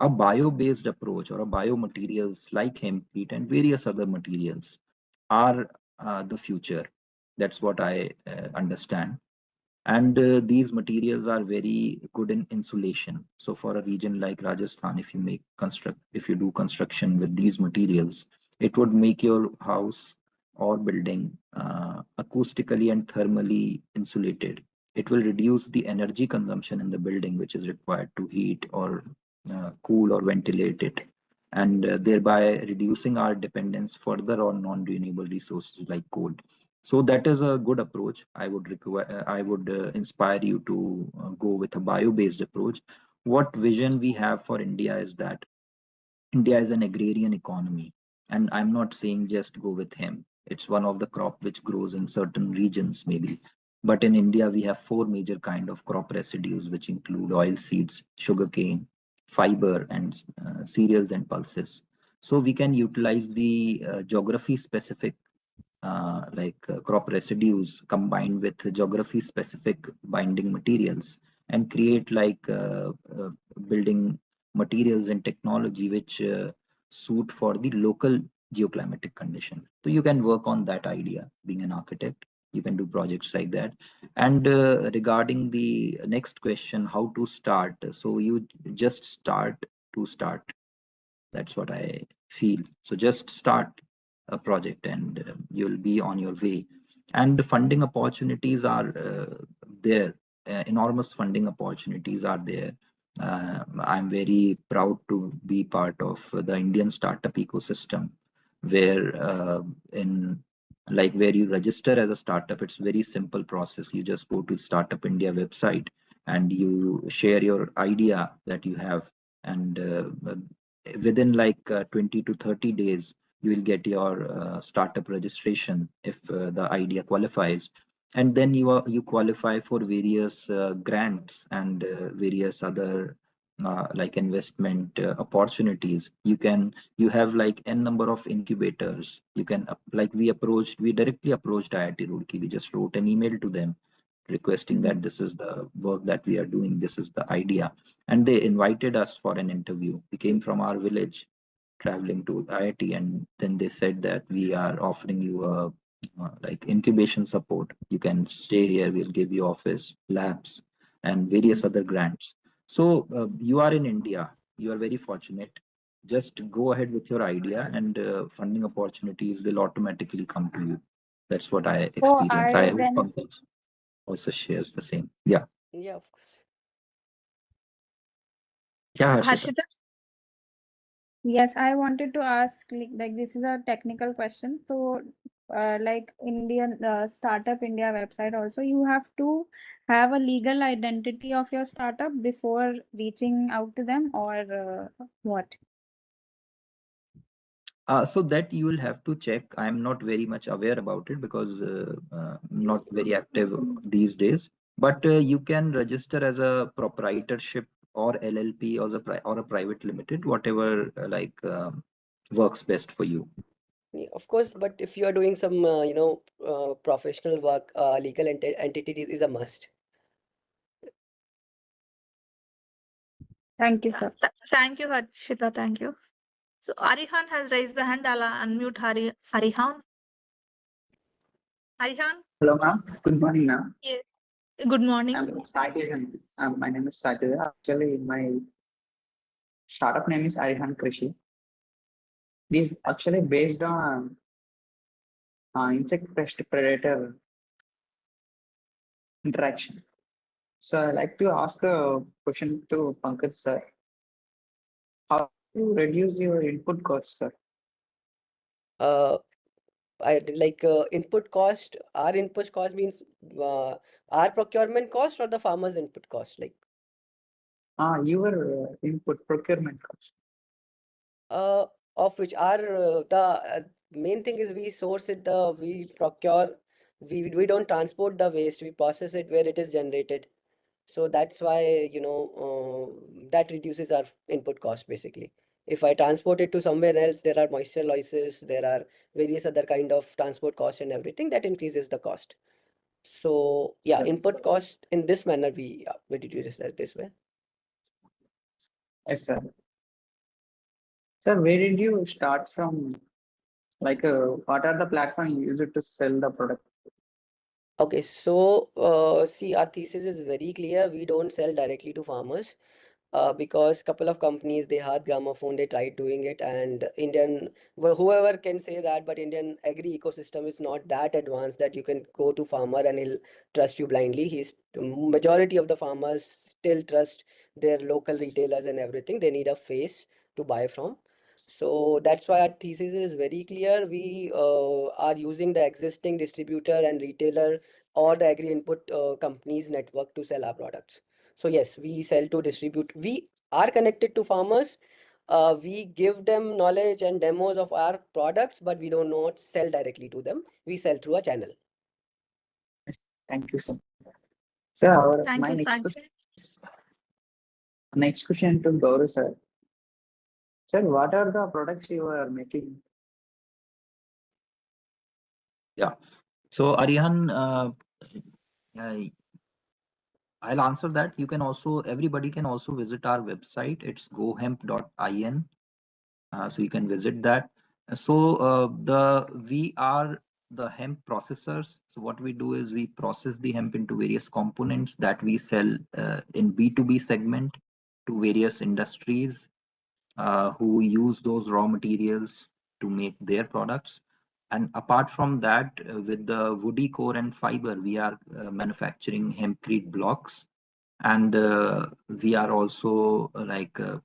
bio-based approach or a biomaterials like hempcrete and various other materials are the future. That's what I understand. And these materials are very good in insulation. So for a region like Rajasthan, if you do construction with these materials, it would make your house or building acoustically and thermally insulated. It will reduce the energy consumption in the building, which is required to heat or cool or ventilate it, and thereby reducing our dependence further on non-renewable resources like coal. So that is a good approach. I would inspire you to go with a bio-based approach. What vision we have for India is that India is an agrarian economy, and I'm not saying just go with hemp. It's one of the crop which grows in certain regions, maybe. But in India, we have four major kind of crop residues, which include oil seeds, sugarcane, fiber, and cereals and pulses. So we can utilize the geography specific crop residues combined with geography specific binding materials and create building materials and technology which suit for the local geoclimatic condition. So you can work on that idea. Being an architect, you can do projects like that. And regarding the next question, how to start, so you just start. That's what I feel. So just start a project and you'll be on your way. And the funding opportunities are there. Enormous funding opportunities are there. I'm very proud to be part of the Indian startup ecosystem, where in like where you register as a startup. It's very simple process. You just go to Startup India website and you share your idea that you have, and within 20 to 30 days you will get your startup registration if the idea qualifies, and then you qualify for various grants and various other investment opportunities. You have like n number of incubators. You can we directly approached IIT Roorkee. We just wrote an email to them requesting that this is the work that we are doing, this is the idea, and they invited us for an interview. We came from our village traveling to IIT, and then they said that we are offering you a incubation support. You can stay here, we'll give you office, labs, and various other grants. So you are in India, you are very fortunate. Just go ahead with your idea, and funding opportunities will automatically come to you. That's what I So experience. I I hope then Pankaj also shares the same. Yeah. Yeah, of course. Yeah, Harshita. Harshita? yes, I wanted to ask like this is a technical question. So like Indian Startup India website also, you have to have a legal identity of your startup before reaching out to them, or what? So that you will have to check. I'm not very much aware about it because not very active these days. But you can register as a proprietorship or LLP or a private limited, whatever works best for you. Yeah, of course, but if you are doing some, professional work, legal entity is a must. Thank you, Yeah. sir. Thank you, Harshita. Thank you. So Arihan has raised the hand. I'll unmute Arihan. Arihan? Hello, ma'am. Good morning, ma'am. Yes. Good morning. I'm Saitisan. My name is Saitisan. Actually, my startup name is Arihan Krishi. It is actually based on insect pest predator interaction. So I like to ask a question to Pankaj sir. How do you reduce your input costs, sir? Uh, input cost. Our input cost means our procurement cost or the farmer's input cost. Your input procurement cost. Uh, of which are the main thing is we source it. We procure. We don't transport the waste. We process it where it is generated. So that's why, that reduces our input cost basically. If I transport it to somewhere else, there are moisture losses, there are various other kind of transport costs and everything that increases the cost. So yeah, Sir. input cost in this manner we reduce it this way. Yes, sir. Sir, where did you start from? What are the platforms you use to sell the product? Okay, so see, our thesis is very clear. We don't sell directly to farmers. Because couple of companies they had gramophone, they tried doing it, and whoever can say that, but Indian agri ecosystem is not that advanced that you can go to farmer and he'll trust you blindly. Majority of the farmers still trust their local retailers and everything. They need a face to buy from. So that's why our thesis is very clear. We are using the existing distributor and retailer or the agri input companies network to sell our products. So yes, we sell to distribute. We are connected to farmers. We give them knowledge and demos of our products, but we do not sell directly to them. We sell through a channel. Thank you, sir. Sir, Thank my you, Sanjay. next question to Gaurav sir. Sir, what are the products you are making? Yeah. So Arihan, I'll answer that. Everybody can also visit our website. It's gohemp.in. So you can visit that. We are the hemp processors. So what we do is we process the hemp into various components that we sell in B2B segment to various industries who use those raw materials to make their products. And apart from that, with the woody core and fiber, we are manufacturing hempcrete blocks, and we are also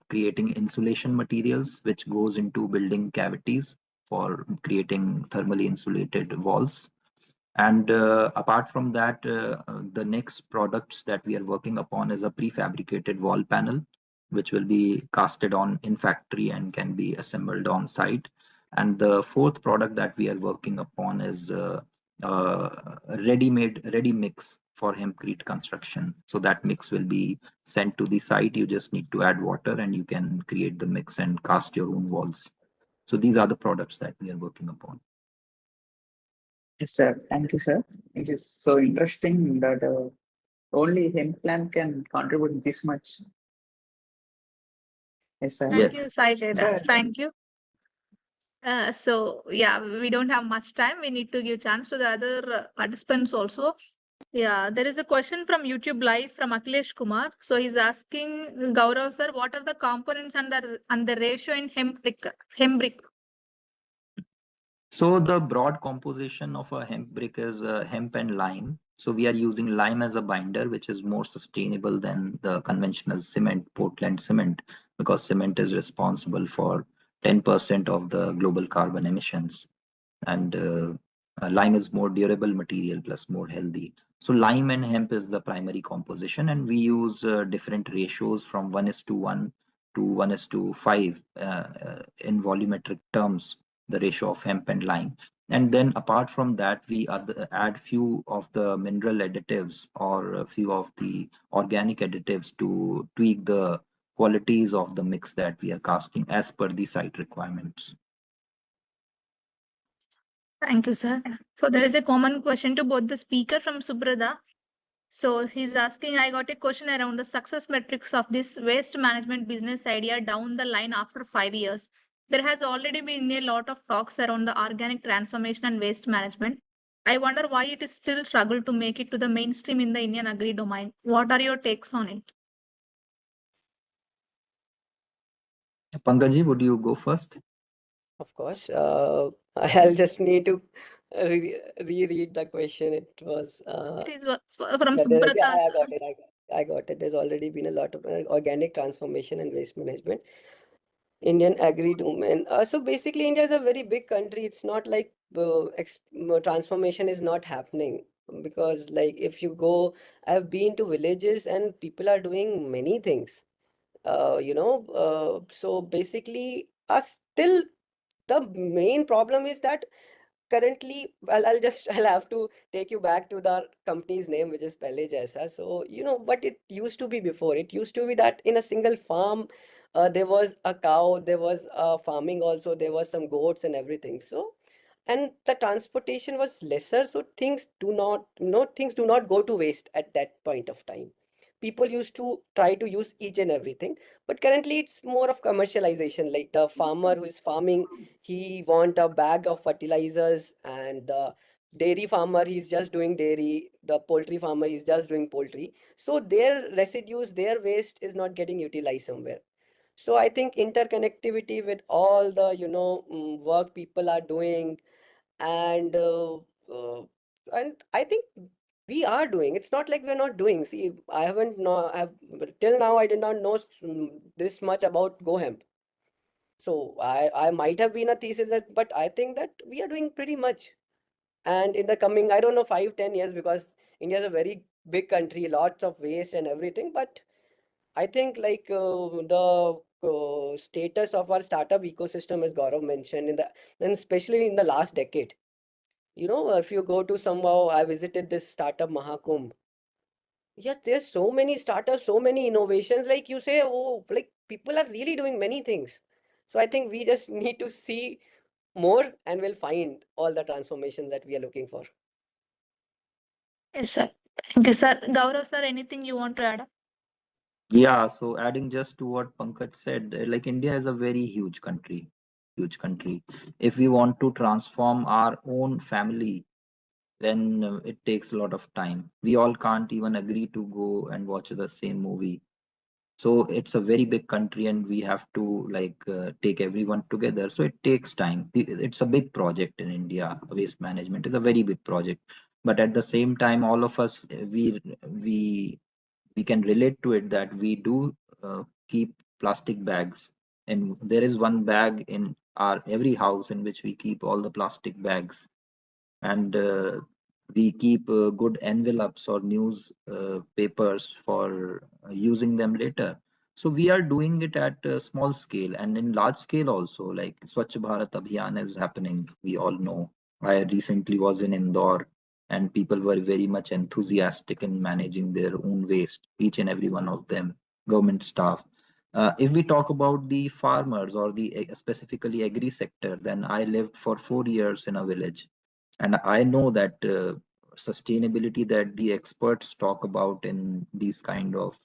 creating insulation materials which goes into building cavities for creating thermally insulated walls. And apart from that, the next products that we are working upon is a prefabricated wall panel, which will be casted on in factory and can be assembled on site. And the fourth product that we are working upon is ready mix for hempcrete construction. So that mix will be sent to the site. You just need to add water and you can create the mix and cast your own walls. So these are the products that we are working upon. Yes, sir. Thank you, sir. It is so interesting that only hemp plant can contribute this much. Yes, sir. Thank Yes. you, Sanjay. Sir, Thank you. So yeah, we don't have much time. We need to give chance to the other participants also. Yeah, there is a question from YouTube Live from Akhilesh Kumar. So he's asking Gaurav sir, what are the components and the ratio in hemp brick? So the broad composition of a hemp brick is hemp and lime. So we are using lime as a binder, which is more sustainable than the conventional cement, Portland cement, because cement is responsible for 10% of the global carbon emissions. And Lime is more durable material plus more healthy. So lime and hemp is the primary composition, and we use different ratios from 1:1 to 1:5 in volumetric terms, the ratio of hemp and lime. And then apart from that, we add few of the mineral additives or a few of the organic additives to tweak the qualities of the mix that we are casting as per the site requirements. Thank you, sir. So there is a common question to both the speaker from Subrata. So he's asking, I got a question around the success metrics of this waste management business idea down the line after 5 years. There has already been a lot of talks around the organic transformation and waste management. I wonder why it is still struggle to make it to the mainstream in the Indian agri domain. What are your takes on it? Pankaji, would you go first? Of course. I'll just need to reread the question. It was It is from yeah, Subrata. I got it. I got it. There's already been a lot of organic transformation and waste management. Indian agri domain. So basically, India is a very big country. It's not like transformation is not happening, because like if you go, I've been to villages and people are doing many things. So basically, still the main problem is that currently, well, I'll have to take you back to the company's name, which is Pehle Jaisa. So, what it used to be before. It used to be that in a single farm, there was a cow, there was farming also, there was some goats and everything. So, and the transportation was lesser, so things do not go to waste at that point of time. People used to try to use each and everything, but currently it's more of commercialization. Like the farmer who is farming, he want a bag of fertilizers, and the dairy farmer, he's just doing dairy, the poultry farmer is just doing poultry, so their residues, their waste is not getting utilized somewhere. So I think interconnectivity with all the work people are doing, and I think we are doing. It's not like we're not doing. See, I haven't know I've till now I did not know this much about GoHemp. So I might have been a thesis but I think that we are doing pretty much. And in the coming, I don't know, 5-10 years, because India is a very big country, lots of waste and everything, but I think like the status of our startup ecosystem, as Gaurav mentioned, and especially in the last decade. If you go to somehow, I visited this startup Mahakumbh. Yes, there's so many startups, so many innovations. Like you say, oh, like people are really doing many things. So I think we just need to see more and we'll find all the transformations that we are looking for. Yes, sir. Thank you, sir. Gaurav, sir, anything you want to add? Yeah, so adding just to what Pankaj said, like India is a very huge country, huge country. If we want to transform our own family, then it takes a lot of time. We all can't even agree to go and watch the same movie. So it's a very big country and we have to like take everyone together. So it takes time. It's a big project in India. Waste management is a very big project. But at the same time, all of us, we can relate to it that we do keep plastic bags, and there is one bag in our every house in which we keep all the plastic bags, and we keep good envelopes or news papers for using them later. So we are doing it at a small scale and in large scale also, like Swachh Bharat Abhiyan is happening. We all know. I recently was in Indore and people were very much enthusiastic in managing their own waste, each and every one of them, government staff. If we talk about the farmers or the specifically agri sector, then I lived for 4 years in a village, and I know that sustainability that the experts talk about in these kind of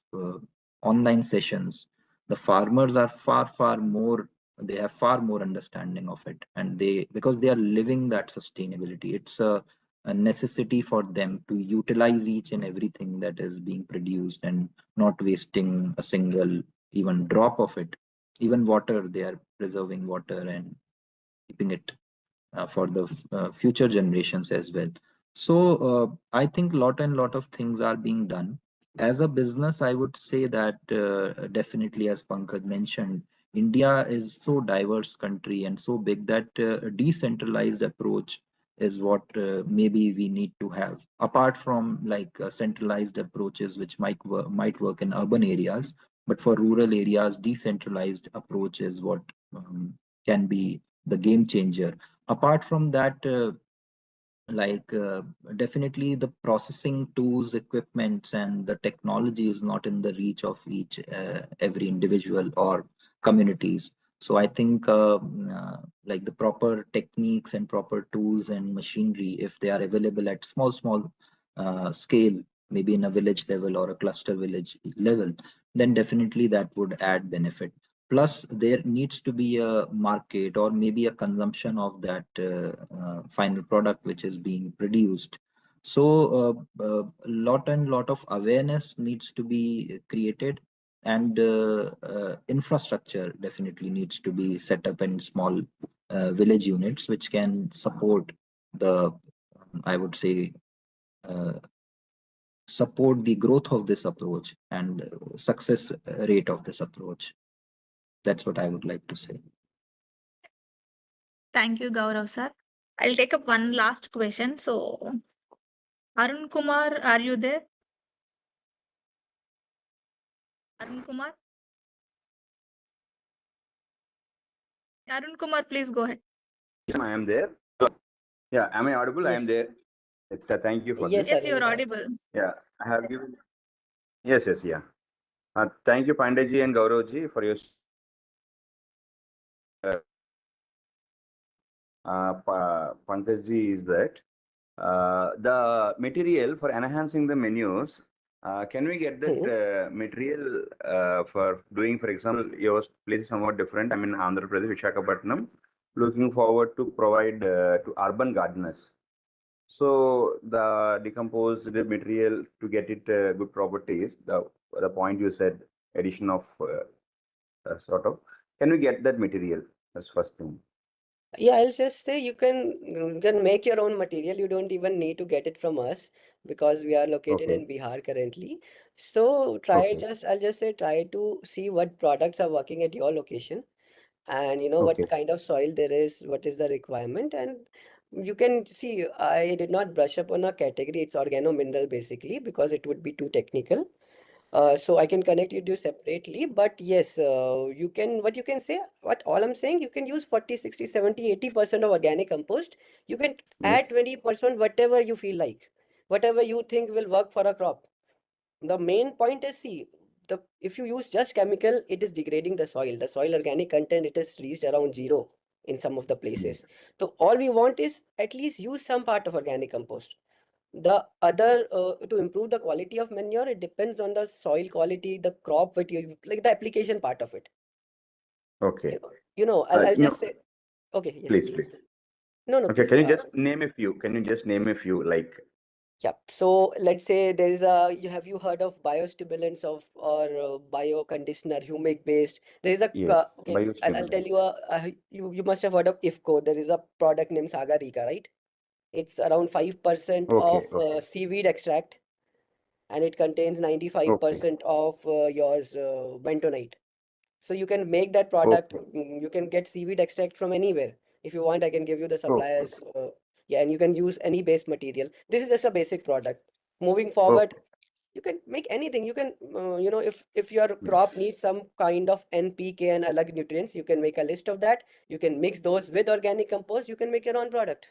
online sessions, the farmers are far more, they have far more understanding of it, and they, because they are living that sustainability, it's a necessity for them to utilize each and everything that is being produced and not wasting a single even drop of it. Even water, they are preserving water and keeping it for the future generations as well. So I think lot of things are being done. As a business, I would say that definitely, as Pankaj mentioned, India is so diverse country and so big that a decentralized approach is what maybe we need to have, apart from like centralized approaches which might work in urban areas, but for rural areas decentralized approach is what can be the game changer. Apart from that, like definitely the processing tools, equipments, and the technology is not in the reach of each every individual or communities. So I think like the proper techniques and proper tools and machinery, if they are available at small scale, maybe in a village level or a cluster village level, then definitely that would add benefit. Plus there needs to be a market or maybe a consumption of that final product which is being produced. So lot of awareness needs to be created, and infrastructure definitely needs to be set up in small village units which can support the, I would say, uh, support the growth of this approach and success rate of this approach. That's what I would like to say. Thank you, Gaurav sir. I'll take up one last question. So, Arun Kumar, are you there? Arun Kumar? Arun Kumar, please go ahead. Yes, I am there. Yeah, am I audible? I am Yes. there. Thank you for Yes, this. Yes, you're Arun. audible. Yeah, I have given. Yes, yeah. Thank you, Pandeyji and Gauravji, for your. Pankajji is that the material for enhancing the menus. Can we get that material for doing, for example, your place is somewhat different. I'm in Andhra Pradesh, Visakhapatnam, looking forward to provide to urban gardeners. So the decomposed material to get it good properties, the point you said, addition of sort of, can we get that material? That's first thing. Yeah, I'll just say you can make your own material. You don't even need to get it from us because we are located in Bihar currently. So I'll just say try to see what products are working at your location, and what kind of soil there is, what is the requirement, and you can see. I did not brush up on a category. It's organo mineral basically because it would be too technical. So I can connect you to separately, but yes, what you can say, what all I'm saying, you can use 40, 60, 70, 80% of organic compost. You can add 20% whatever you feel like, whatever you think will work for a crop. The main point is, see, if you use just chemical, it is degrading the soil. The soil organic content, it is reached around zero in some of the places. So all we want is at least use some part of organic compost. The other, to improve the quality of manure, it depends on the soil quality, the crop, what you like, the application part of it. I'll just say, okay, yes, Please. No, Okay, please. can you just name a few? Like? Yeah. So let's say have you heard of biostimulants or bio conditioner, humic based? There is a Yes, okay. I'll tell you you must have heard of IFCO. There is a product named Saga Rica, right? It's around 5% of seaweed extract, and it contains 95% of yours bentonite. So you can make that product. You can get seaweed extract from anywhere. If you want, I can give you the suppliers. Yeah, and you can use any base material. This is just a basic product. Moving forward, you can make anything. You can, if your crop needs some kind of NPK and alag nutrients, you can make a list of that. You can mix those with organic compost. You can make your own product.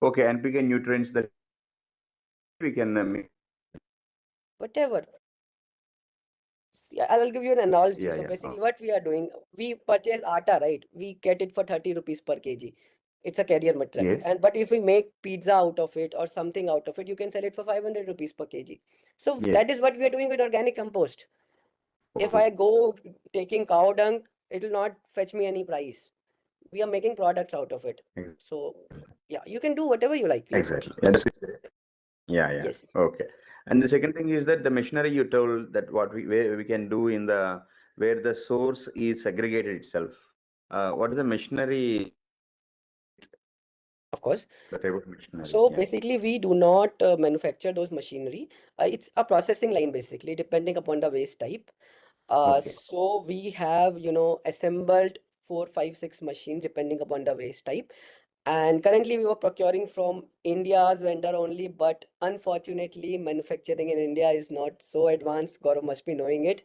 Okay, NPK nutrients that we can make. Whatever. I'll give you an analogy. Yeah, So yeah. basically what we are doing, we purchase atta, right? We get it for 30 rupees per kg. It's a carrier material. Yes. But if we make pizza out of it or something out of it, you can sell it for 500 rupees per kg. So that is what we are doing with organic compost. If I go taking cow dung, it will not fetch me any price. We are making products out of it. So yeah, you can do whatever you like. Exactly. Yeah. Yes. Okay. And the second thing is that the machinery you told that where we can do where the source is segregated itself. What is the machinery? Of course. The type of machinery. So basically, we do not manufacture those machinery. It's a processing line basically, depending upon the waste type. So we have, assembled 4, 5, 6 machines depending upon the waste type. And currently we were procuring from India's vendor only, but unfortunately manufacturing in India is not so advanced. Gaurav must be knowing it.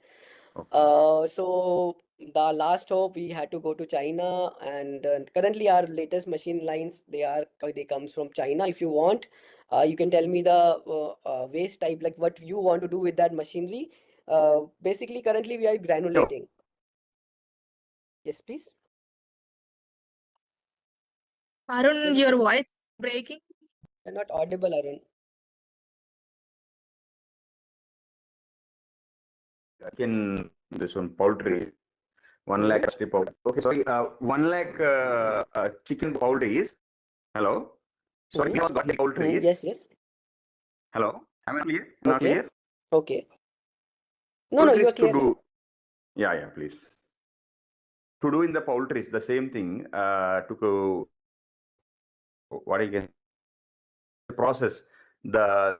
So the last hope, we had to go to China, and currently our latest machine lines, they comes from China. If you want, you can tell me the waste type, like what you want to do with that machinery. Basically currently we are granulating. Yes, please. Arun, your voice is breaking. You're not audible, Arun. In this one, poultry, 1 lakh actually poultry. Okay, sorry, 1 lakh chicken poultries. Hello? Sorry, we also got the poultries. Yes. Hello? Am I clear? Not Okay. clear? Okay. No, you are Poultries clear to now. do. Yeah, please. To do in the poultries, the same thing, to go, what I can process the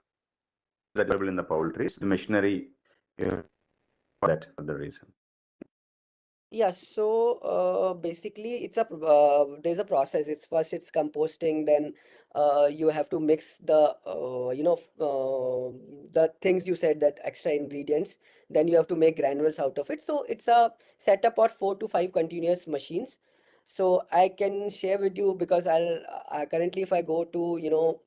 available in the poultries, the machinery, for that, for the reason. Yeah, so basically it's there's a process. It's composting, then you have to mix the the things you said, that extra ingredients, then you have to make granules out of it. So it's a setup of 4 to 5 continuous machines. So I can share with you, because I'll currently, if I go to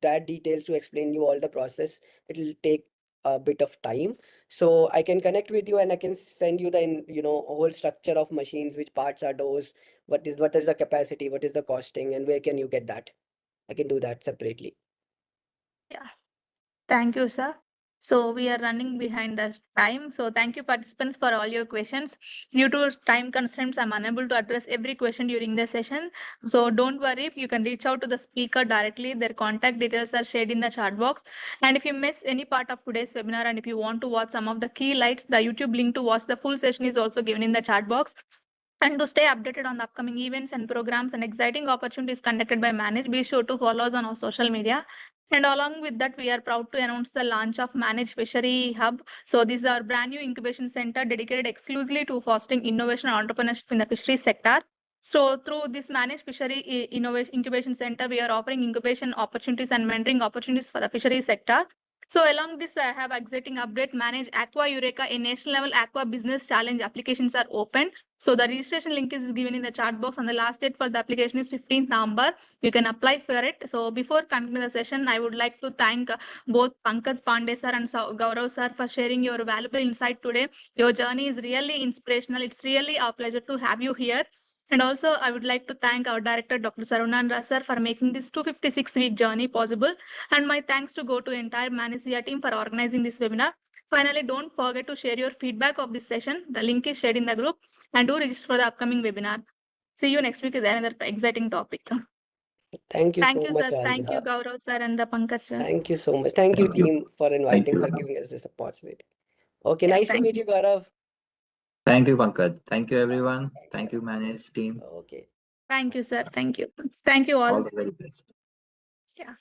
that details to explain you all the process, it'll take a bit of time. So I can connect with you and I can send you the whole structure of machines, which parts are those, what is the capacity, what is the costing, and where can you get that. I can do that separately. Yeah. Thank you, sir. So we are running behind the time. So thank you, participants, for all your questions. Due to time constraints, I'm unable to address every question during the session. So don't worry, you can reach out to the speaker directly. Their contact details are shared in the chat box. And if you miss any part of today's webinar, and if you want to watch some of the key lights, the YouTube link to watch the full session is also given in the chat box. And to stay updated on the upcoming events and programs and exciting opportunities conducted by Manage, be sure to follow us on our social media. And along with that, we are proud to announce the launch of Manage Fishery Hub. So this is our brand new incubation center dedicated exclusively to fostering innovation and entrepreneurship in the fisheries sector. So through this Manage Fishery Innovation Incubation Center, we are offering incubation opportunities and mentoring opportunities for the fisheries sector. So along this, I have exciting update. Manage Aqua Eureka, a national level aqua business challenge applications are open. So the registration link is given in the chat box, and the last date for the application is 15th November. You can apply for it. So before concluding the session, I would like to thank both Pankaj Pandey sir and Gaurav sir for sharing your valuable insight today. Your journey is really inspirational. It's really our pleasure to have you here. And also, I would like to thank our director, Dr. Sarunandra sir, for making this 256-week journey possible. And my thanks to go to entire Manacia team for organizing this webinar. Finally, don't forget to share your feedback of this session. The link is shared in the group, and do register for the upcoming webinar. See you next week with another exciting topic. Thank you Thank so you, much, sir. Thank you, Radhika. Gaurav sir and the Pankaj sir. Thank you so much. Thank you, Thank you. team, for Thank inviting, you. for giving us this opportunity. Okay, Yeah, nice to thank meet you. you, Gaurav. Thank you, Pankaj. Thank you, everyone. Thank you, Manage team. Okay. Thank you, sir. Thank you. Thank you All all. the very best. Yeah.